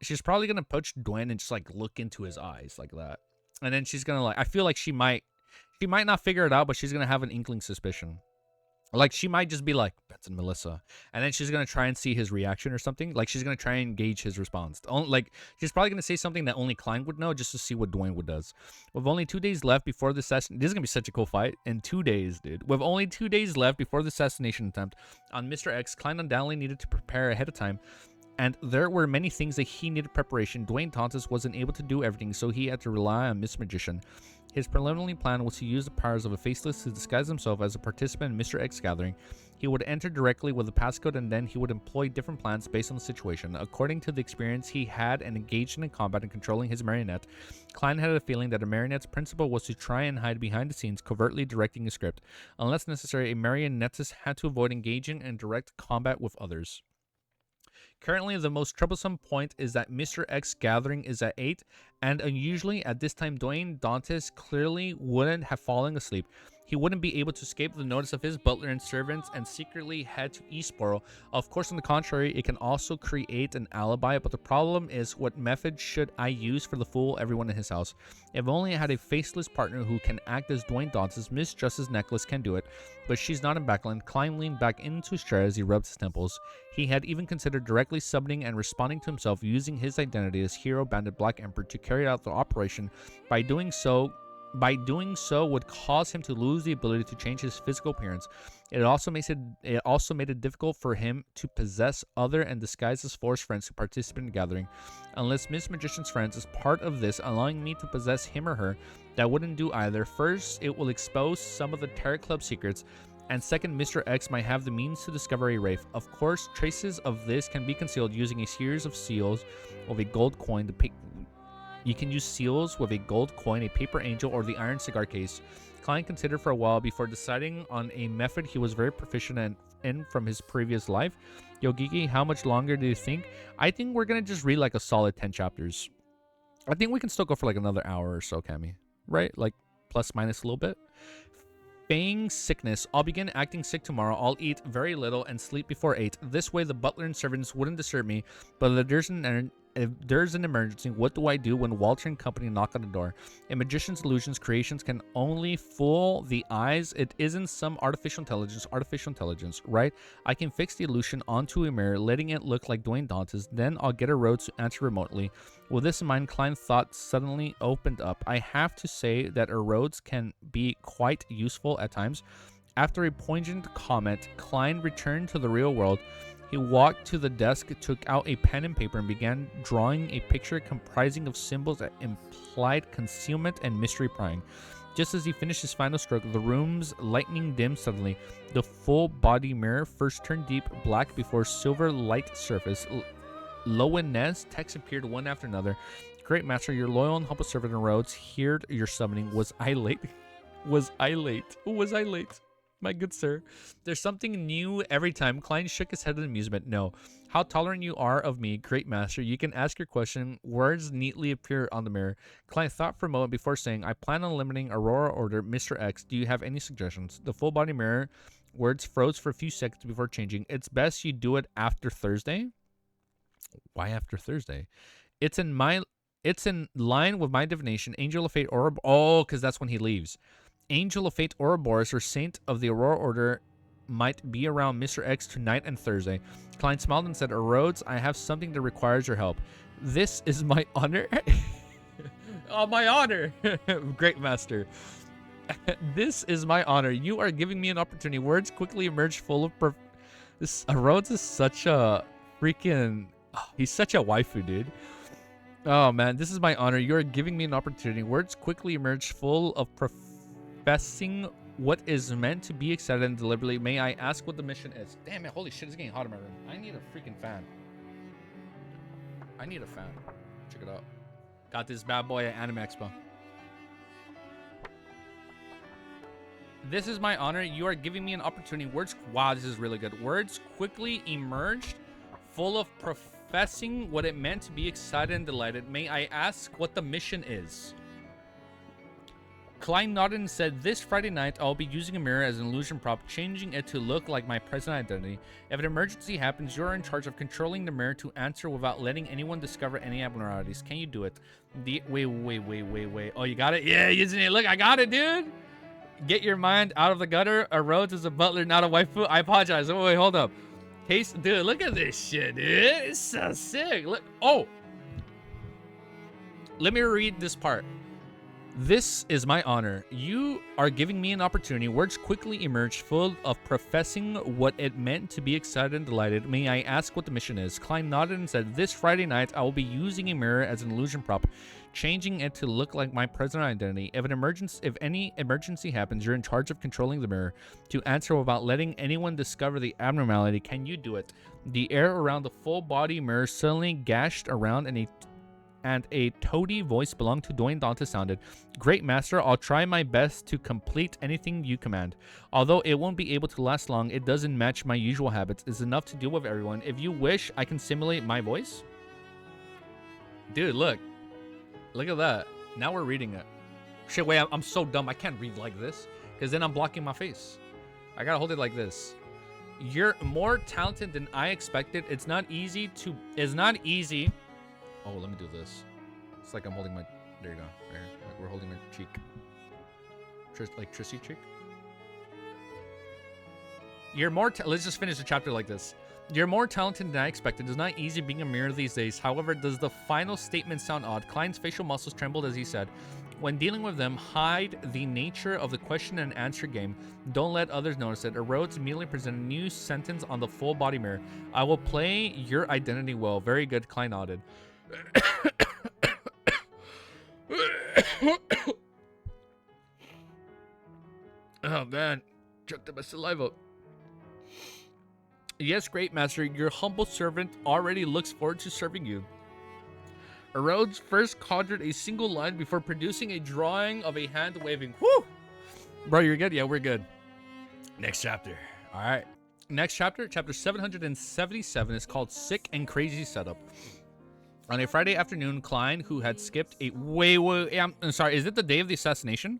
Dwayne and just like look into his eyes like that. And then she's gonna like, I feel like she might not figure it out, but she's gonna have an inkling suspicion. Like she might just be like, Benson Melissa. And then she's gonna try and see his reaction or something. Like she's gonna try and gauge his response. Like she's probably gonna say something that only Klein would know just to see what Dwayne would does. With only 2 days left before the assassination, this is gonna be such a cool fight. In 2 days, dude. With only 2 days left before the assassination attempt on Mr. X, Klein undoubtedly needed to prepare ahead of time. And there were many things that he needed preparation. Dwayne Tontis wasn't able to do everything, so he had to rely on Miss Magician. His preliminary plan was to use the powers of a faceless to disguise himself as a participant in Mr. X gathering. He would enter directly with a passcode and then he would employ different plans based on the situation. According to the experience he had and engaged in combat and controlling his marionette, Klein had a feeling that a marionette's principle was to try and hide behind the scenes, covertly directing a script. Unless necessary, a marionettist had to avoid engaging in direct combat with others. Currently, the most troublesome point is that Mr. X gathering is at 8, and unusually at this time, Dwayne Dantes clearly wouldn't have fallen asleep. He wouldn't be able to escape the notice of his butler and servants and secretly head to Eastboro. Of course, on the contrary, it can also create an alibi, but the problem is what method should I use for the fool everyone in his house? If only I had a faceless partner who can act as Dwayne Dantes, Miss Justice Necklace can do it, but she's not in Backland. Klein leaned back into his chair as he rubbed his temples. He had even considered directly summoning and responding to himself using his identity as Hero Bandit Black Emperor to carry out the operation. By doing so would cause him to lose the ability to change his physical appearance. It also made it difficult for him to possess other and disguise his forced friends who participate in the gathering. Unless Miss Magician's friends is part of this, allowing me to possess him or her, that wouldn't do either. First, it will expose some of the Terror Club secrets, and second, Mr. X might have the means to discover a wraith. Of course, traces of this can be concealed using a series of seals of a gold coin to pick. You can use seals with a gold coin, a paper angel, or the iron cigar case. Klein considered for a while before deciding on a method he was very proficient in from his previous life. Yo, Geeky, how much longer do you think? I think we're going to just read like a solid 10 chapters. I think we can still go for like another hour or so, Cammy. Right? Like plus minus a little bit. Feigning sickness. I'll begin acting sick tomorrow. I'll eat very little and sleep before 8. This way the butler and servants wouldn't disturb me, but if there's an emergency, what do I do when Walter and company knock on the door? A magician's illusions creations can only fool the eyes. It isn't some artificial intelligence, right? I can fix the illusion onto a mirror, letting it look like Dwayne Dantes. Then I'll get a Rhodes to answer remotely. With this in mind, Klein's thought suddenly opened up. I have to say that a Rhodes can be quite useful at times. After a poignant comment, Klein returned to the real world. He walked to the desk, took out a pen and paper, and began drawing a picture comprising of symbols that implied concealment and mystery prying. Just as he finished his final stroke, the room's lightning dimmed suddenly. The full-body mirror first turned deep black before silver light surfaced. Lowenez text appeared one after another. Great master, your loyal and humble servant in Rhodes heard your summoning. Was I late? Was I late? Was I late? My good sir. There's something new every time. Klein shook his head in amusement. No. How tolerant you are of me, great master. You can ask your question. Words neatly appear on the mirror. Klein thought for a moment before saying, I plan on limiting Aurora Order, Mr. X. Do you have any suggestions? The full body mirror words froze for a few seconds before changing. It's best you do it after Thursday. Why after Thursday? It's in line with my divination. Angel of Fate Orb. Oh, because that's when he leaves. Angel of Fate Ouroboros, or Saint of the Aurora Order, might be around Mr. X tonight and Thursday. Klein smiled and said, Rhodes, I have something that requires your help. This is my honor. Oh, my honor. Great master. This is my honor. You are giving me an opportunity. Words quickly emerged full of... Rhodes is such a freaking... Oh, he's such a waifu, dude. Oh, man. This is my honor. You are giving me an opportunity. Words quickly emerged full of professing what is meant to be excited and deliberately. May I ask what the mission is? Damn it, holy shit, it's getting hot in my room. I need a freaking fan. I need a fan. Check it out. Got this bad boy at Anime Expo. This is my honor. You are giving me an opportunity. Words. Wow, this is really good. Words quickly emerged, full of professing what it meant to be excited and delighted. May I ask what the mission is? Klein nodded and said, this Friday night, I'll be using a mirror as an illusion prop, changing it to look like my present identity. If an emergency happens, you're in charge of controlling the mirror to answer without letting anyone discover any abnormalities. Can you do it? Wait. Oh, you got it? Yeah, using it. Look, I got it, dude. Get your mind out of the gutter. A Rhodes is a butler, not a waifu. I apologize. Oh, wait, hold up. Case, dude, look at this shit, dude. It's so sick. Look. Oh. Let me read this part. This is my honor. You are giving me an opportunity. Words quickly emerged, full of professing what it meant to be excited and delighted. May I ask what the mission is? Klein nodded and said, this Friday night, I will be using a mirror as an illusion prop, changing it to look like my present identity. If any emergency happens, you're in charge of controlling the mirror to answer without letting anyone discover the abnormality. Can you do it? The air around the full body mirror suddenly gashed around and a toady voice belonging to Dwayne Dante sounded, Great Master, I'll try my best to complete anything you command. Although it won't be able to last long, it doesn't match my usual habits. It's enough to deal with everyone. If you wish, I can simulate my voice. Dude, look. Look at that. Now we're reading it. Shit, wait, I'm so dumb. I can't read like this, because then I'm blocking my face. I gotta hold it like this. You're more talented than I expected. It's not easy. Oh, let me do this. It's like I'm holding my... There you go. Right here. Like we're holding my cheek. Like TRISSY cheek. You're more... Let's just finish the chapter like this. You're more talented than I expected. It's not easy being a mirror these days. However, does the final statement sound odd? Klein's facial muscles trembled as he said, when dealing with them, hide the nature of the question and answer game. Don't let others notice it. Rhodes immediately presented a new sentence on the full body mirror. I will play your identity well. Very good, Klein nodded. Oh man, choked up my saliva. Yes, great master, your humble servant already looks forward to serving you. Rhodes first conjured a single line before producing a drawing of a hand waving. Woo! Bro, you're good? Yeah, we're good. Next chapter. All right. Next chapter, chapter 777, is called Sick and Crazy Setup. On a Friday afternoon, Klein, who had skipped a... I'm sorry, is it the day of the assassination?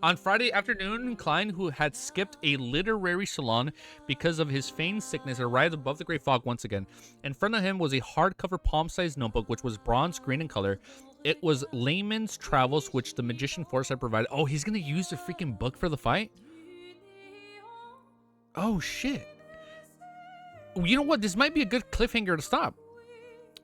On Friday afternoon, Klein, who had skipped a literary salon because of his feigned sickness, arrived above the great fog once again. In front of him was a hardcover palm-sized notebook, which was bronze, green, in color. It was Layman's Travels, which the magician Force had provided. Oh, he's going to use the freaking book for the fight? Oh, shit. You know what? This might be a good cliffhanger to stop.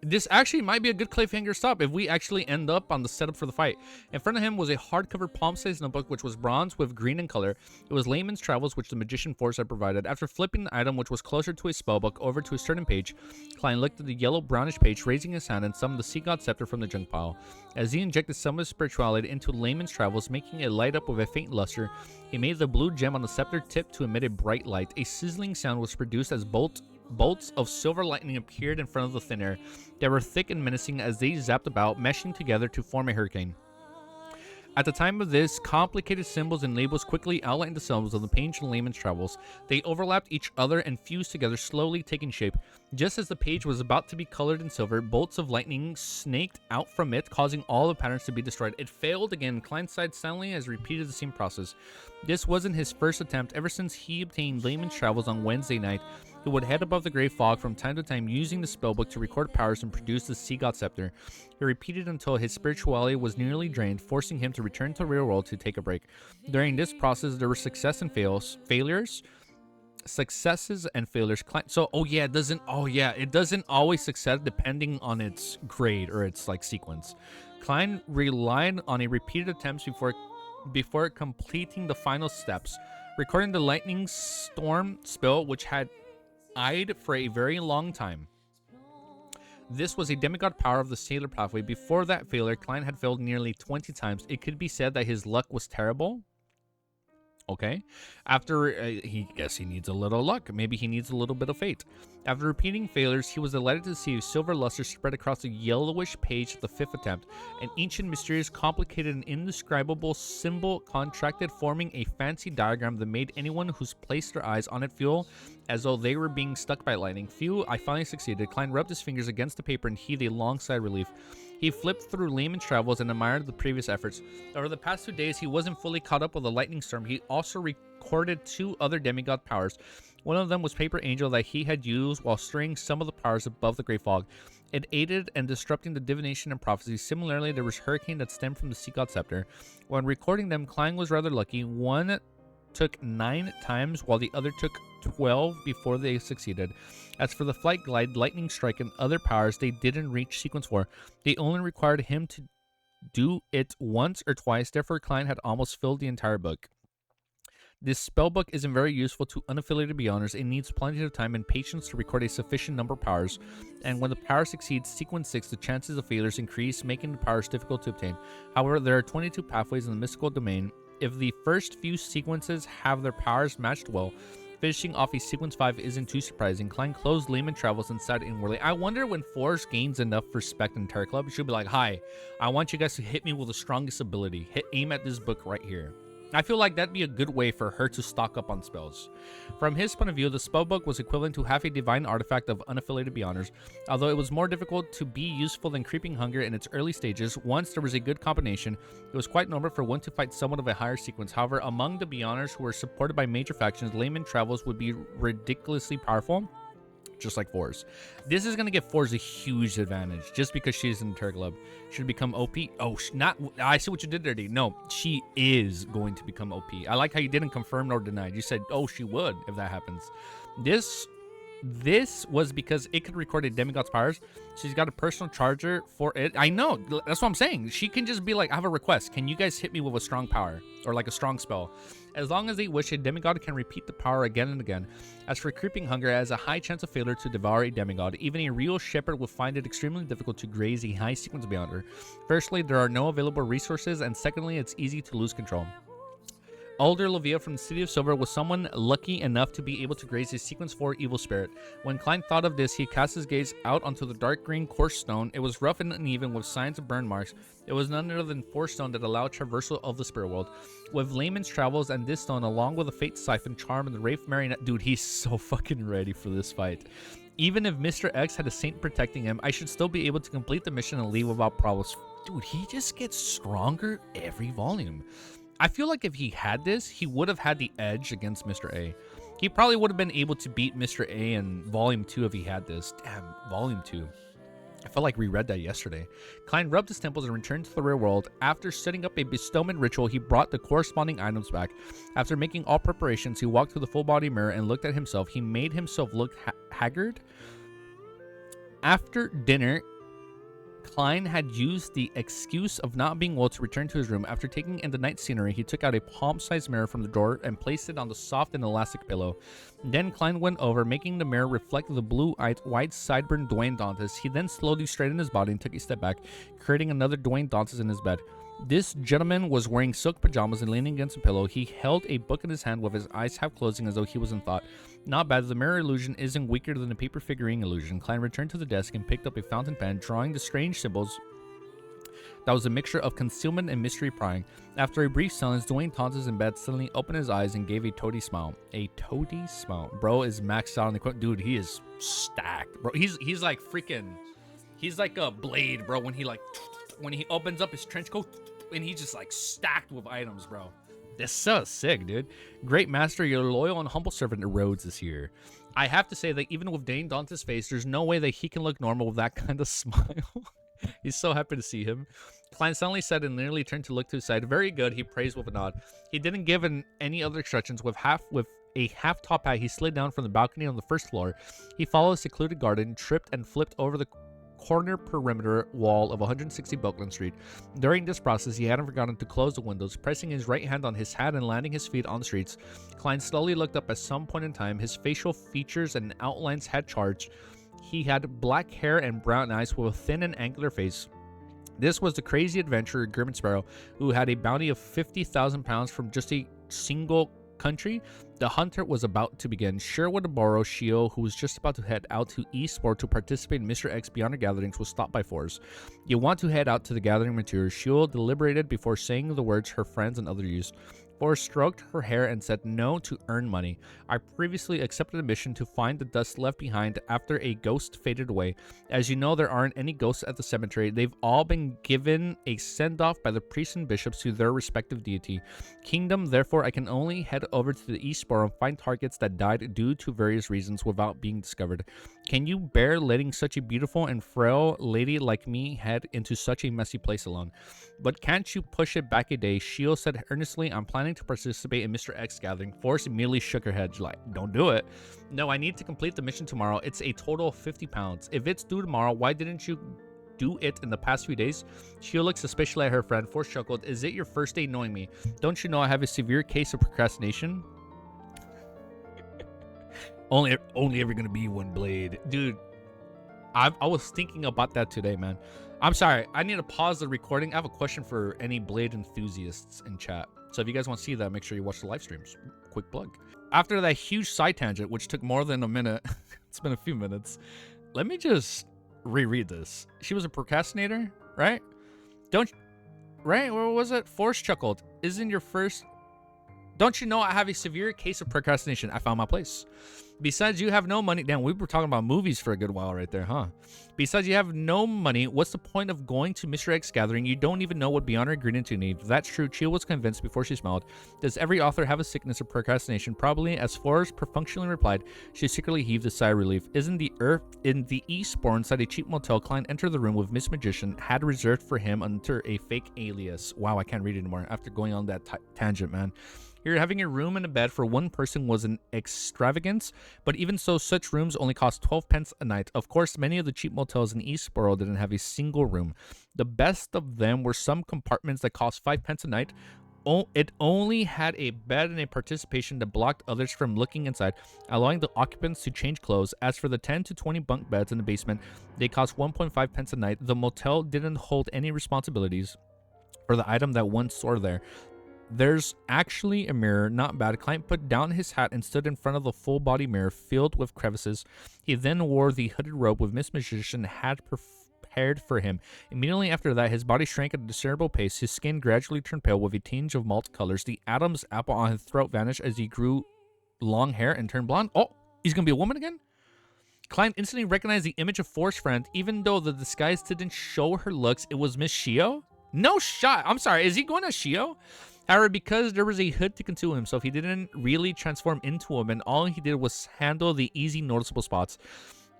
This actually might be a good cliffhanger stop if we actually end up on the setup for the fight. In front of him was a hardcover palm-sized notebook, which was bronze with green in color. It was Layman's Travels, which the magician Force had provided. After flipping the item, which was closer to a spellbook, over to a certain page, Klein looked at the yellow-brownish page, raising his hand and summoned the Sea God Scepter from the junk pile. As he injected some of his spirituality into Layman's Travels, making it light up with a faint luster, he made the blue gem on the scepter tip to emit a bright light. A sizzling sound was produced as bolts of silver lightning appeared in front of the thin air. They were thick and menacing as they zapped about, meshing together to form a hurricane. At the time of this, complicated symbols and labels quickly outlined the symbols of the page in Layman's Travels. They overlapped each other and fused together, slowly taking shape. Just as the page was about to be colored in silver, bolts of lightning snaked out from it, causing all the patterns to be destroyed. It failed again. Klein sighed silently as he repeated the same process. This wasn't his first attempt. Ever since he obtained Layman's Travels on Wednesday night, he would head above the gray fog from time to time, using the spellbook to record powers and produce the Sea God Scepter. He repeated until his spirituality was nearly drained, forcing him to return to the real world to take a break. During this process, there were successes and failures. So, it doesn't always succeed depending on its grade or its sequence. Klein relied on a repeated attempts before completing the final steps, recording the lightning storm spell, which had eyed for a very long time. This was a demigod power of the sailor pathway. Before that failure, Klein had failed nearly 20 times. It could be said that his luck was terrible. Okay. After he needs a little luck. Maybe he needs a little bit of fate. After repeating failures, he was delighted to see a silver luster spread across a yellowish page at the 5th attempt. An ancient, mysterious, complicated, and indescribable symbol contracted, forming a fancy diagram that made anyone who's placed their eyes on it feel as though they were being struck by lightning. Phew, I finally succeeded. Klein rubbed his fingers against the paper and heaved a long sigh of relief. He flipped through Layman's Travels and admired the previous efforts. Over the past 2 days, he wasn't fully caught up with the lightning storm. He also recorded 2 other demigod powers. One of them was Paper Angel that he had used while stirring some of the powers above the Great Fog. It aided in disrupting the divination and prophecy. Similarly, there was Hurricane that stemmed from the Sea God Scepter. When recording them, Klein was rather lucky. One took 9 times while the other took 12 before they succeeded. As for the Flight Glide, Lightning Strike, and other powers, they didn't reach sequence 4. They only required him to do it once or twice. Therefore, Klein had almost filled the entire book. This spellbook isn't very useful to unaffiliated beyonders. It needs plenty of time and patience to record a sufficient number of powers, and when the power exceeds sequence 6, the chances of failures increase, making the powers difficult to obtain. However, there are 22 pathways in the mystical domain. If the first few sequences have their powers matched well, finishing off a sequence 5 isn't too surprising. Klein closed Layman's Travels and sighed inwardly. I wonder when Force gains enough respect in Terror Club, she'll be like, hi, I want you guys to hit me with the strongest ability. Aim at this book right here. I feel like that'd be a good way for her to stock up on spells. From his point of view, the spellbook was equivalent to half a divine artifact of unaffiliated beyonders. Although it was more difficult to be useful than Creeping Hunger in its early stages, once there was a good combination, it was quite normal for one to fight someone of a higher sequence. However, among the beyonders who were supported by major factions, Layman's Travels would be ridiculously powerful, just like Force. This is going to give Force a huge advantage just because she's in the Terror Club. She'll become OP. Oh, I see what you did there, D. No, she is going to become OP. I like how you didn't confirm nor deny. You said, oh, she would if that happens. This was because it could record a demigod's powers. She's got a personal charger for it. I know. That's what I'm saying. She can just be like, I have a request. Can you guys hit me with a strong power? Or like a strong spell? As long as they wish, a demigod can repeat the power again and again. As for Creeping Hunger, it has a high chance of failure to devour a demigod. Even a real shepherd will find it extremely difficult to graze a high sequence beyonder. Firstly, there are no available resources, and secondly, it's easy to lose control. Alder Levia from the City of Silver was someone lucky enough to be able to graze a sequence 4 evil spirit. When Klein thought of this, he cast his gaze out onto the dark green coarse stone. It was rough and uneven with signs of burn marks. It was none other than force stone that allowed traversal of the spirit world. With Layman's Travels and this stone, along with the Fate Siphon, Charm, and the Wraith Marionette, dude, he's so fucking ready for this fight. Even if Mr. X had a saint protecting him, I should still be able to complete the mission and leave without problems. Dude, he just gets stronger every volume. I feel like if he had this, he would have had the edge against Mr. A. He probably would have been able to beat Mr. A in Volume 2 if he had this. Damn, Volume 2. I felt like reread that yesterday. Klein rubbed his temples and returned to the real world. After setting up a bestowment ritual, he brought the corresponding items back. After making all preparations, he walked to the full-body mirror and looked at himself. He made himself look haggard. After dinner, Klein had used the excuse of not being well to return to his room. After taking in the night scenery, he took out a palm-sized mirror from the drawer and placed it on the soft and elastic pillow. Then Klein went over, making the mirror reflect the blue-eyed, wide-sideburn Dwayne Dantes. He then slowly straightened his body and took a step back, creating another Dwayne Dantes in his bed. This gentleman was wearing silk pajamas and leaning against a pillow. He held a book in his hand with his eyes half closing as though he was in thought. Not bad. The mirror illusion isn't weaker than the paper figurine illusion. Klein returned to the desk and picked up a fountain pen, drawing the strange symbols that was a mixture of concealment and mystery prying. After a brief silence, Dwayne Dantes in bed suddenly opened his eyes and gave a toady smile. A toady smile. Bro is maxed out on the equipment. Dude, he is stacked. Bro, he's like freaking... He's like a blade, bro, when he opens up his trench coat and he's just like stacked with items, bro. That's so sick, dude. Great master, your loyal and humble servant Rhodes is here. I have to say that even with Dane Dante's face, there's no way that he can look normal with that kind of smile. He's so happy to see him. Klein suddenly said and nearly turned to look to his side. Very good, he praised with a nod. He didn't give any other instructions. With a half top hat, he slid down from the balcony on the first floor. He followed a secluded garden, tripped and flipped over the corner perimeter wall of 160 Buckland Street. During this process, he hadn't forgotten to close the windows. Pressing his right hand on his hat and landing his feet on the streets, Klein slowly looked up. At some point in time, his facial features and outlines had charged. He had black hair and brown eyes with a thin and angular face. This was the crazy adventurer Grim Sparrow, who had a bounty of 50,000 pounds from just a single country, the hunter was about to begin. Sherwood Borough Shio, who was just about to head out to Eastport to participate in Mr. X Beyond the Gatherings, was stopped by Forrest. You want to head out to the gathering materials. Shio deliberated before saying the words her friends and others used. Forrest stroked her hair and said no to earn money. I previously accepted a mission to find the dust left behind after a ghost faded away. As you know, there aren't any ghosts at the cemetery. They've all been given a send-off by the priests and bishops to their respective deity. Kingdom, therefore, I can only head over to the East Borough and find targets that died due to various reasons without being discovered. Can you bear letting such a beautiful and frail lady like me head into such a messy place alone? But can't you push it back a day? Shio said earnestly, I'm planning to participate in Mr. X gathering. Forrest immediately shook her head, like, don't do it. No, I need to complete the mission tomorrow. It's a total of 50 pounds. If it's due tomorrow, why didn't you do it in the past few days? Shio looked suspiciously at her friend. Forrest chuckled. Is it your first day knowing me? Don't you know I have a severe case of procrastination? only ever gonna be one blade. Dude, I was thinking about that today, man. I'm sorry. I need to pause the recording. I have a question for any Blade enthusiasts in chat. So if you guys want to see that, make sure you watch the live streams. Quick plug. After that huge side tangent, which took more than a minute, it's been a few minutes. Let me just reread this. She was a procrastinator, right? Right? What was it? Forrest chuckled. Isn't your first... Don't you know I have a severe case of procrastination? I found my place. Besides, you have no money. Damn, we were talking about movies for a good while right there, huh? Besides, you have no money. What's the point of going to Mr. X gathering? You don't even know what Beyond Ingredient you need. If that's true, Chia was convinced before she smiled. Does every author have a sickness of procrastination? Probably. As Forrest perfunctorily replied, she secretly heaved a sigh of relief. In the Eastbourne, inside a cheap motel, Klein entered the room with Miss Magician had reserved for him under a fake alias. Wow, I can't read it anymore after going on that tangent, man. Here, having a room and a bed for one person was an extravagance, but even so, such rooms only cost 12 pence a night. Of course, many of the cheap motels in Eastborough didn't have a single room. The best of them were some compartments that cost 5 pence a night. It only had a bed and a participation that blocked others from looking inside, allowing the occupants to change clothes. As for the 10 to 20 bunk beds in the basement, they cost 1.5 pence a night. The motel didn't hold any responsibilities for the item that one stored there. There's actually a mirror, not bad. Client put down his hat and stood in front of the full-body mirror filled with crevices. He then wore the hooded robe with Miss Magician had prepared for him. Immediately after that, his body shrank at a discernible pace. His skin gradually turned pale with a tinge of malt colors. The Adam's apple on his throat vanished as he grew long hair and turned blonde. Oh, he's gonna be a woman again? Klein instantly recognized the image of Forrest's friend. Even though the disguise didn't show her looks, it was Miss Shio? No shot. I'm sorry, is he going to Shio? However, because there was a hood to conceal himself, he didn't really transform into a woman. All he did was handle the easy noticeable spots.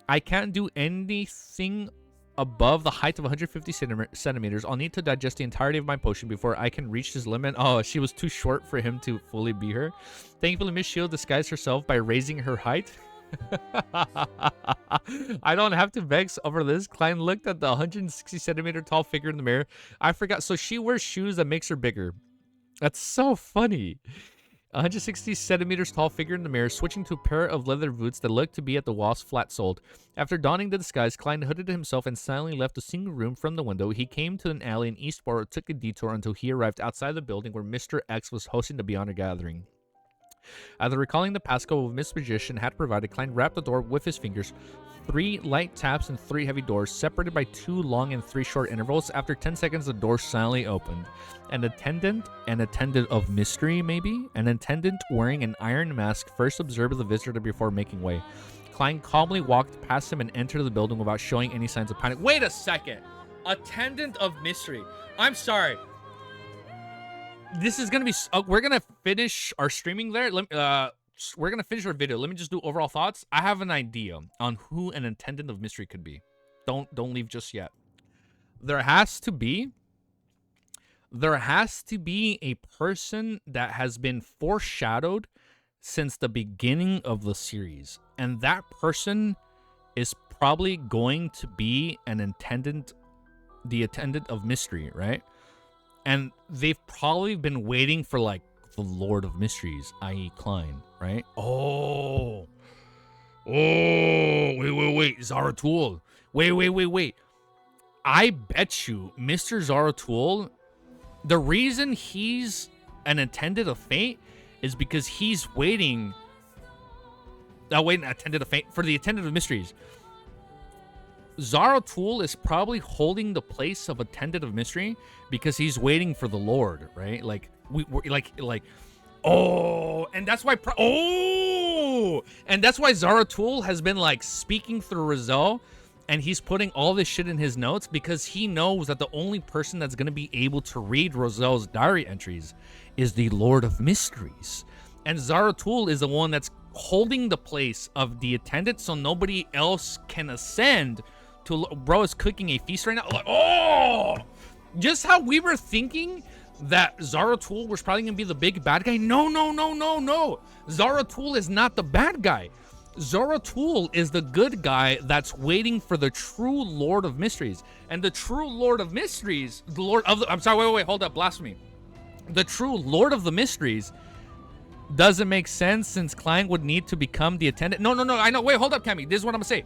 I can't do anything above the height of 150 centimeters. I'll need to digest the entirety of my potion before I can reach this limit. Oh, she was too short for him to fully be her. Thankfully, Miss Shield disguised herself by raising her height. I don't have to vex over this. Klein looked at the 160 centimeter tall figure in the mirror. I forgot. So she wears shoes that makes her bigger. That's so funny. 160 centimeters tall figure in the mirror, switching to a pair of leather boots that looked to be at the walls flat-soled. After donning the disguise, Klein hooded himself and silently left a single room from the window. He came to an alley in Eastborough, took a detour until he arrived outside the building where Mr. X was hosting the Beyond Gathering. After recalling the passcode of Miss Magician had provided, Klein rapped the door with his fingers. 3 light taps and 3 heavy doors, separated by 2 long and 3 short intervals. After 10 seconds, the door silently opened. An attendant of mystery, maybe? An attendant wearing an iron mask first observed the visitor before making way. Klein calmly walked past him and entered the building without showing any signs of panic. Wait a second! Attendant of mystery. I'm sorry. This is gonna be... we're gonna finish our streaming there. We're gonna finish our video. Let me just do overall thoughts. I have an idea on who an attendant of mystery could be. Don't leave just yet. There has to be a person that has been foreshadowed since the beginning of the series, and that person is probably going to be the attendant of mystery, right? And they've probably been waiting for, like, the Lord of Mysteries, i.e. Klein, right? Oh, wait, Zaratul. Wait. I bet you Mr. Zaratul, the reason he's an attendant of fate is because he's waiting. For the attendant of mysteries. Zaratul is probably holding the place of attendant of mystery because he's waiting for the Lord, right? Like and that's why Zaratul has been like speaking through Rizal, and he's putting all this shit in his notes because he knows that the only person that's going to be able to read Rozel's diary entries is the Lord of Mysteries. And Zaratul is the one that's holding the place of the attendant so nobody else can ascend to. Bro is cooking a feast right now. Like, just how we were thinking that Zaratul was probably going to be the big bad guy. No. Zaratul is not the bad guy. Zaratul is the good guy that's waiting for the true Lord of Mysteries. And the true Lord of Mysteries, the Lord of the... I'm sorry, wait, hold up, blasphemy. The true Lord of the Mysteries doesn't make sense since Klein would need to become the attendant. No, I know. Wait, hold up, Cammy. This is what I'm going to say.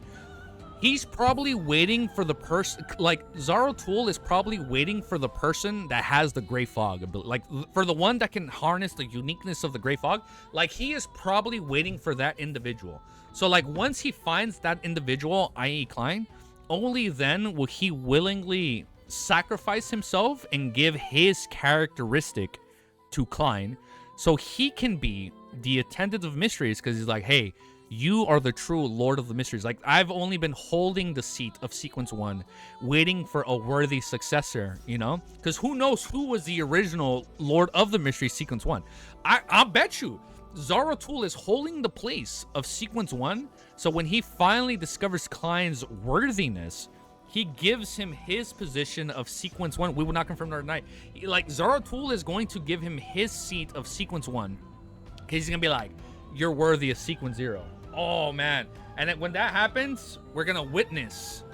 He's probably waiting for the person... Like, Zaratul is probably waiting for the person that has the Gray Fog ability. Like, for the one that can harness the uniqueness of the Gray Fog. Like, he is probably waiting for that individual. So, like, once he finds that individual, i.e. Klein, only then will he willingly sacrifice himself and give his characteristic to Klein so he can be the attendant of mysteries, because he's like, hey, you are the true Lord of the Mysteries. Like, I've only been holding the seat of Sequence 1, waiting for a worthy successor, you know? Because who knows who was the original Lord of the Mysteries Sequence 1. I'll bet you Zaratul is holding the place of Sequence 1, so when he finally discovers Klein's worthiness, he gives him his position of Sequence 1. We will not confirm that tonight. Like, Zaratul is going to give him his seat of Sequence 1. He's going to be like, you're worthy of Sequence 0. Oh, man. And then when that happens, we're going to witness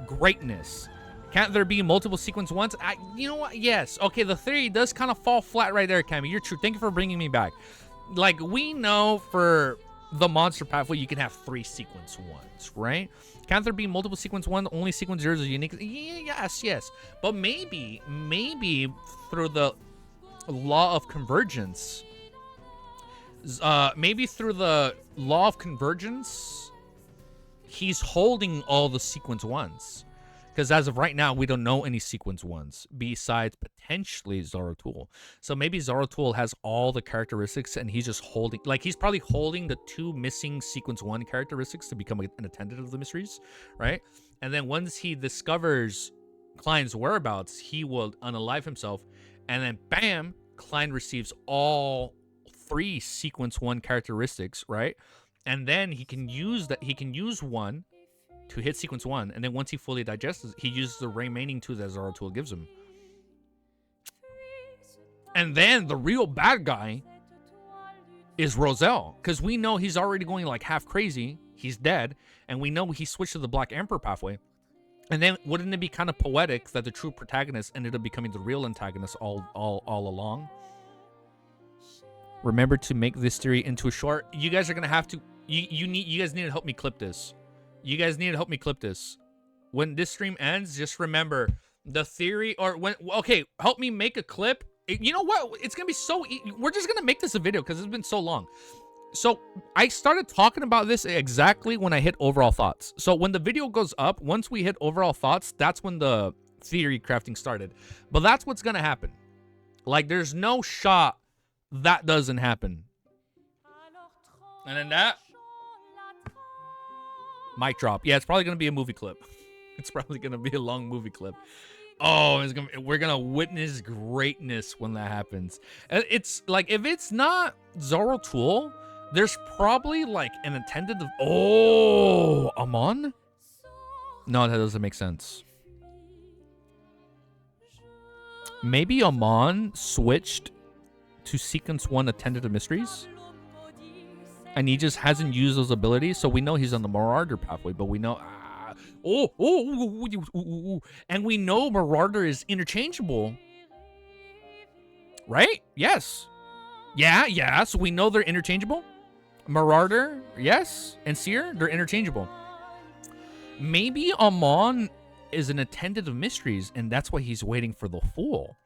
greatness. Can't there be multiple Sequence 1s? You know what? Yes. Okay, the theory does kind of fall flat right there, Cammy. You're true. Thank you for bringing me back. Like, we know for the monster pathway, you can have 3 Sequence 1s, right? Can't there be multiple Sequence 1? Only Sequence 0 is unique? Yes. But maybe through the law of convergence... maybe through the law of convergence, he's holding all the Sequence 1s. Because as of right now, we don't know any Sequence 1s besides potentially Zaratul. So maybe Zaratul has all the characteristics and he's just holding... Like, he's probably holding the 2 missing Sequence 1 characteristics to become an attendant of the mysteries, right? And then once he discovers Klein's whereabouts, he will unalive himself. And then, bam, Klein receives all 3 Sequence 1 characteristics, right? And then he can use that. He can use 1 to hit Sequence 1, and then once he fully digests, he uses the remaining 2 that Zaratul gives him. And then the real bad guy is Roselle, because we know he's already going like half crazy. He's dead, and we know he switched to the Black Emperor pathway. And then wouldn't it be kind of poetic that the true protagonist ended up becoming the real antagonist all along? Remember to make this theory into a short. You guys are gonna have to. You guys need to help me clip this. You guys need to help me clip this. When this stream ends, just remember the theory, or when, okay, help me make a clip. You know what? It's going to be so easy. We're just going to make this a video because it's been so long. So I started talking about this exactly when I hit overall thoughts. So when the video goes up, once we hit overall thoughts, that's when the theory crafting started. But that's what's going to happen. Like, there's no shot that doesn't happen. And then that. Mic drop. Yeah, it's probably going to be a movie clip. It's probably going to be a long movie clip. Oh, we're going to witness greatness when that happens. It's like, if it's not Zaratul, there's probably like an attendant of... Oh, Amon? No, that doesn't make sense. Maybe Amon switched to Sequence 1 Attendant of Mysteries? And he just hasn't used those abilities, so we know he's on the Marauder pathway, but we know... and we know Marauder is interchangeable. Right? Yes. Yeah, so we know they're interchangeable. Marauder, yes. And Seer, they're interchangeable. Maybe Amon is an Attendant of Mysteries, and that's why he's waiting for the Fool.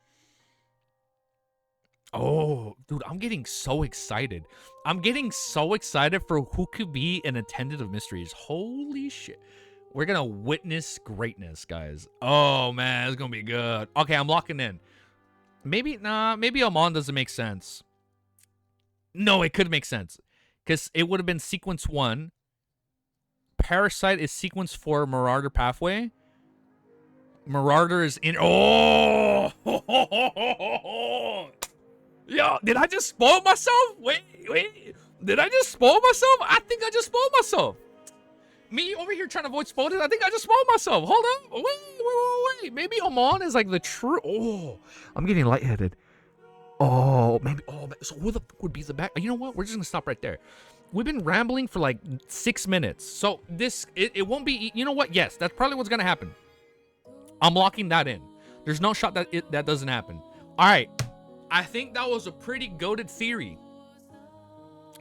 Oh, dude, I'm getting so excited. I'm getting so excited for who could be an attendant of mysteries. Holy shit. We're gonna witness greatness, guys. Oh man, it's gonna be good. Okay, I'm locking in. Maybe Amon doesn't make sense. No, it could make sense. Because it would have been sequence 1. Parasite is sequence 4, Marauder Pathway. Marauder is in. Oh! Yo, did I just spoil myself? Wait. Did I just spoil myself? I think I just spoiled myself. Me over here trying to avoid spoilers. I think I just spoiled myself. Hold on. Wait. Maybe Amon is like the true. Oh, I'm getting lightheaded. Oh, maybe. Oh, so who the fuck would be the back? You know what? We're just gonna stop right there. We've been rambling for like 6 minutes. So it won't be. You know what? Yes, that's probably what's gonna happen. I'm locking that in. There's no shot that that doesn't happen. All right. I think that was a pretty goated theory.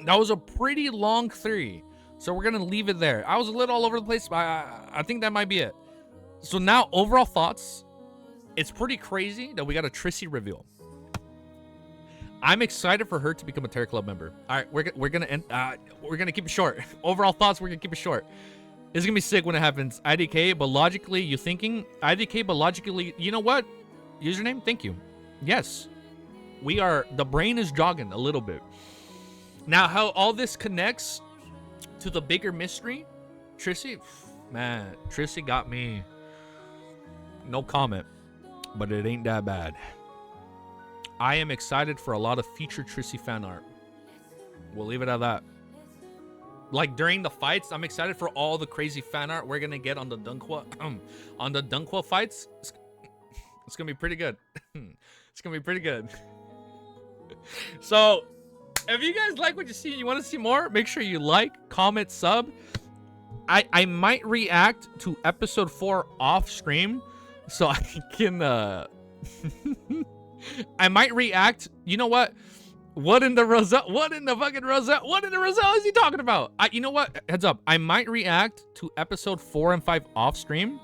That was a pretty long theory. So we're going to leave it there. I was a little all over the place, but I think that might be it. So now, overall thoughts. It's pretty crazy that we got a TRISSY reveal. I'm excited for her to become a Terror Club member. All right, we're going to end. We're going to keep it short. Overall thoughts, we're going to keep it short. It's going to be sick when it happens. IDK, but logically, you thinking? IDK, but logically, you know what? Username, thank you. Yes. The brain is jogging a little bit. Now, how all this connects to the bigger mystery, TRISSY, man, TRISSY got me. No comment, but it ain't that bad. I am excited for a lot of future TRISSY fan art. We'll leave it at that. Like during the fights, I'm excited for all the crazy fan art we're gonna get on the Dunkwa fights. It's gonna be pretty good. It's gonna be pretty good. So, if you guys like what you see and you want to see more, make sure you like, comment, sub. I might react to episode 4 off stream, so I can I might react. You know what? What in the Roselle? What in the fucking Roselle? What in the Roselle is he talking about? You know what? Heads up. I might react to episode 4 and 5 off stream,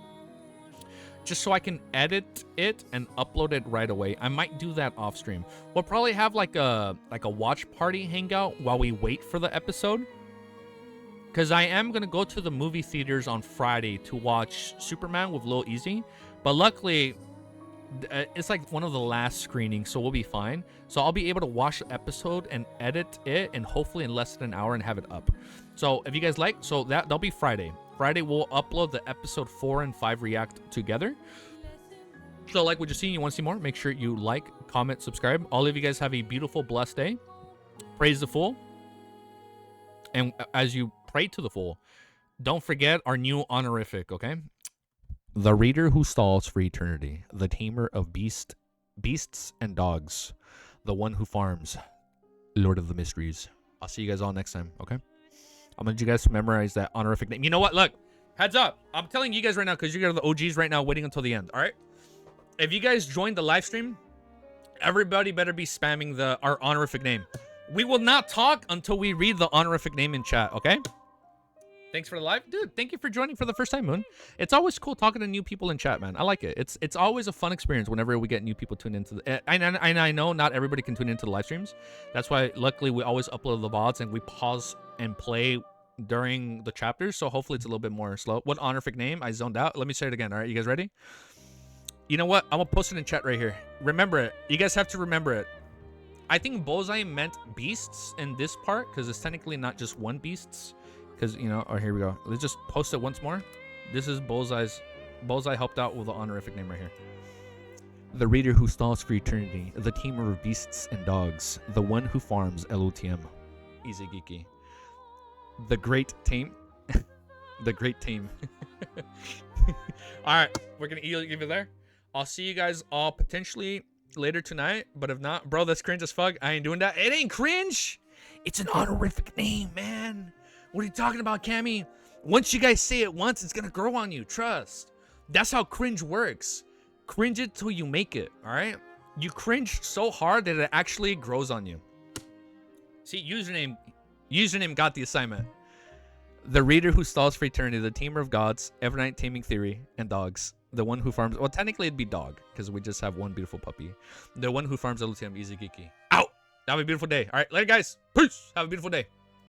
just so I can edit it and upload it right away. I might do that off stream. We'll probably have like a watch party hangout while we wait for the episode. Because I am going to go to the movie theaters on Friday to watch Superman with Lil Easy. But luckily, it's like one of the last screenings, so we'll be fine. So I'll be able to watch the episode and edit it, and hopefully in less than an hour and have it up. So if you guys like, so that'll be Friday. Friday we'll upload the episode 4 and 5 react together. So like what you're seeing, you want to see more, make sure you like, comment, subscribe. All of you guys have a beautiful, blessed day. Praise the Fool. And as you pray to the Fool, don't forget our new honorific, okay? The reader who stalls for eternity, the tamer of beasts and dogs, the one who farms, Lord of the Mysteries. I'll see you guys all next time, okay? I'm gonna let you guys memorize that honorific name. You know what? Look, heads up. I'm telling you guys right now, because you guys are the OGs right now waiting until the end, all right? If you guys join the live stream, everybody better be spamming our honorific name. We will not talk until we read the honorific name in chat, okay? Thanks for the live. Dude, thank you for joining for the first time, Moon. It's always cool talking to new people in chat, man. I like it. It's always a fun experience whenever we get new people tuned into the... And I know not everybody can tune into the live streams. That's why, luckily, we always upload the VODs and we pause and play during the chapters. So hopefully it's a little bit more slow. What honorific name? I zoned out. Let me say it again. All right, you guys ready? You know what? I'm going to post it in chat right here. Remember it. You guys have to remember it. I think Bullseye meant beasts in this part because it's technically not just one beasts. Because, you know, oh, here we go. Let's just post it once more. This is Bullseye's. Bullseye helped out with the honorific name right here. The reader who stalls for eternity, the tamer of beasts and dogs, the one who farms LOTM. Easy geeky. The great tame. The great tame. All right, we're going to leave it there. I'll see you guys all potentially later tonight. But if not, bro, that's cringe as fuck. I ain't doing that. It ain't cringe. It's an honorific name, man. What are you talking about, Cammy? Once you guys say it once, it's gonna grow on you. Trust. That's how cringe works. Cringe it till you make it, all right? You cringe so hard that it actually grows on you. See, username got the assignment. The reader who stalls for eternity, the tamer of gods, evernight taming theory, and dogs. The one who farms. Well, technically it'd be dog because we just have one beautiful puppy. The one who farms LTM easy geeky. Out. Have a beautiful day. All right, later, guys. Peace. Have a beautiful day.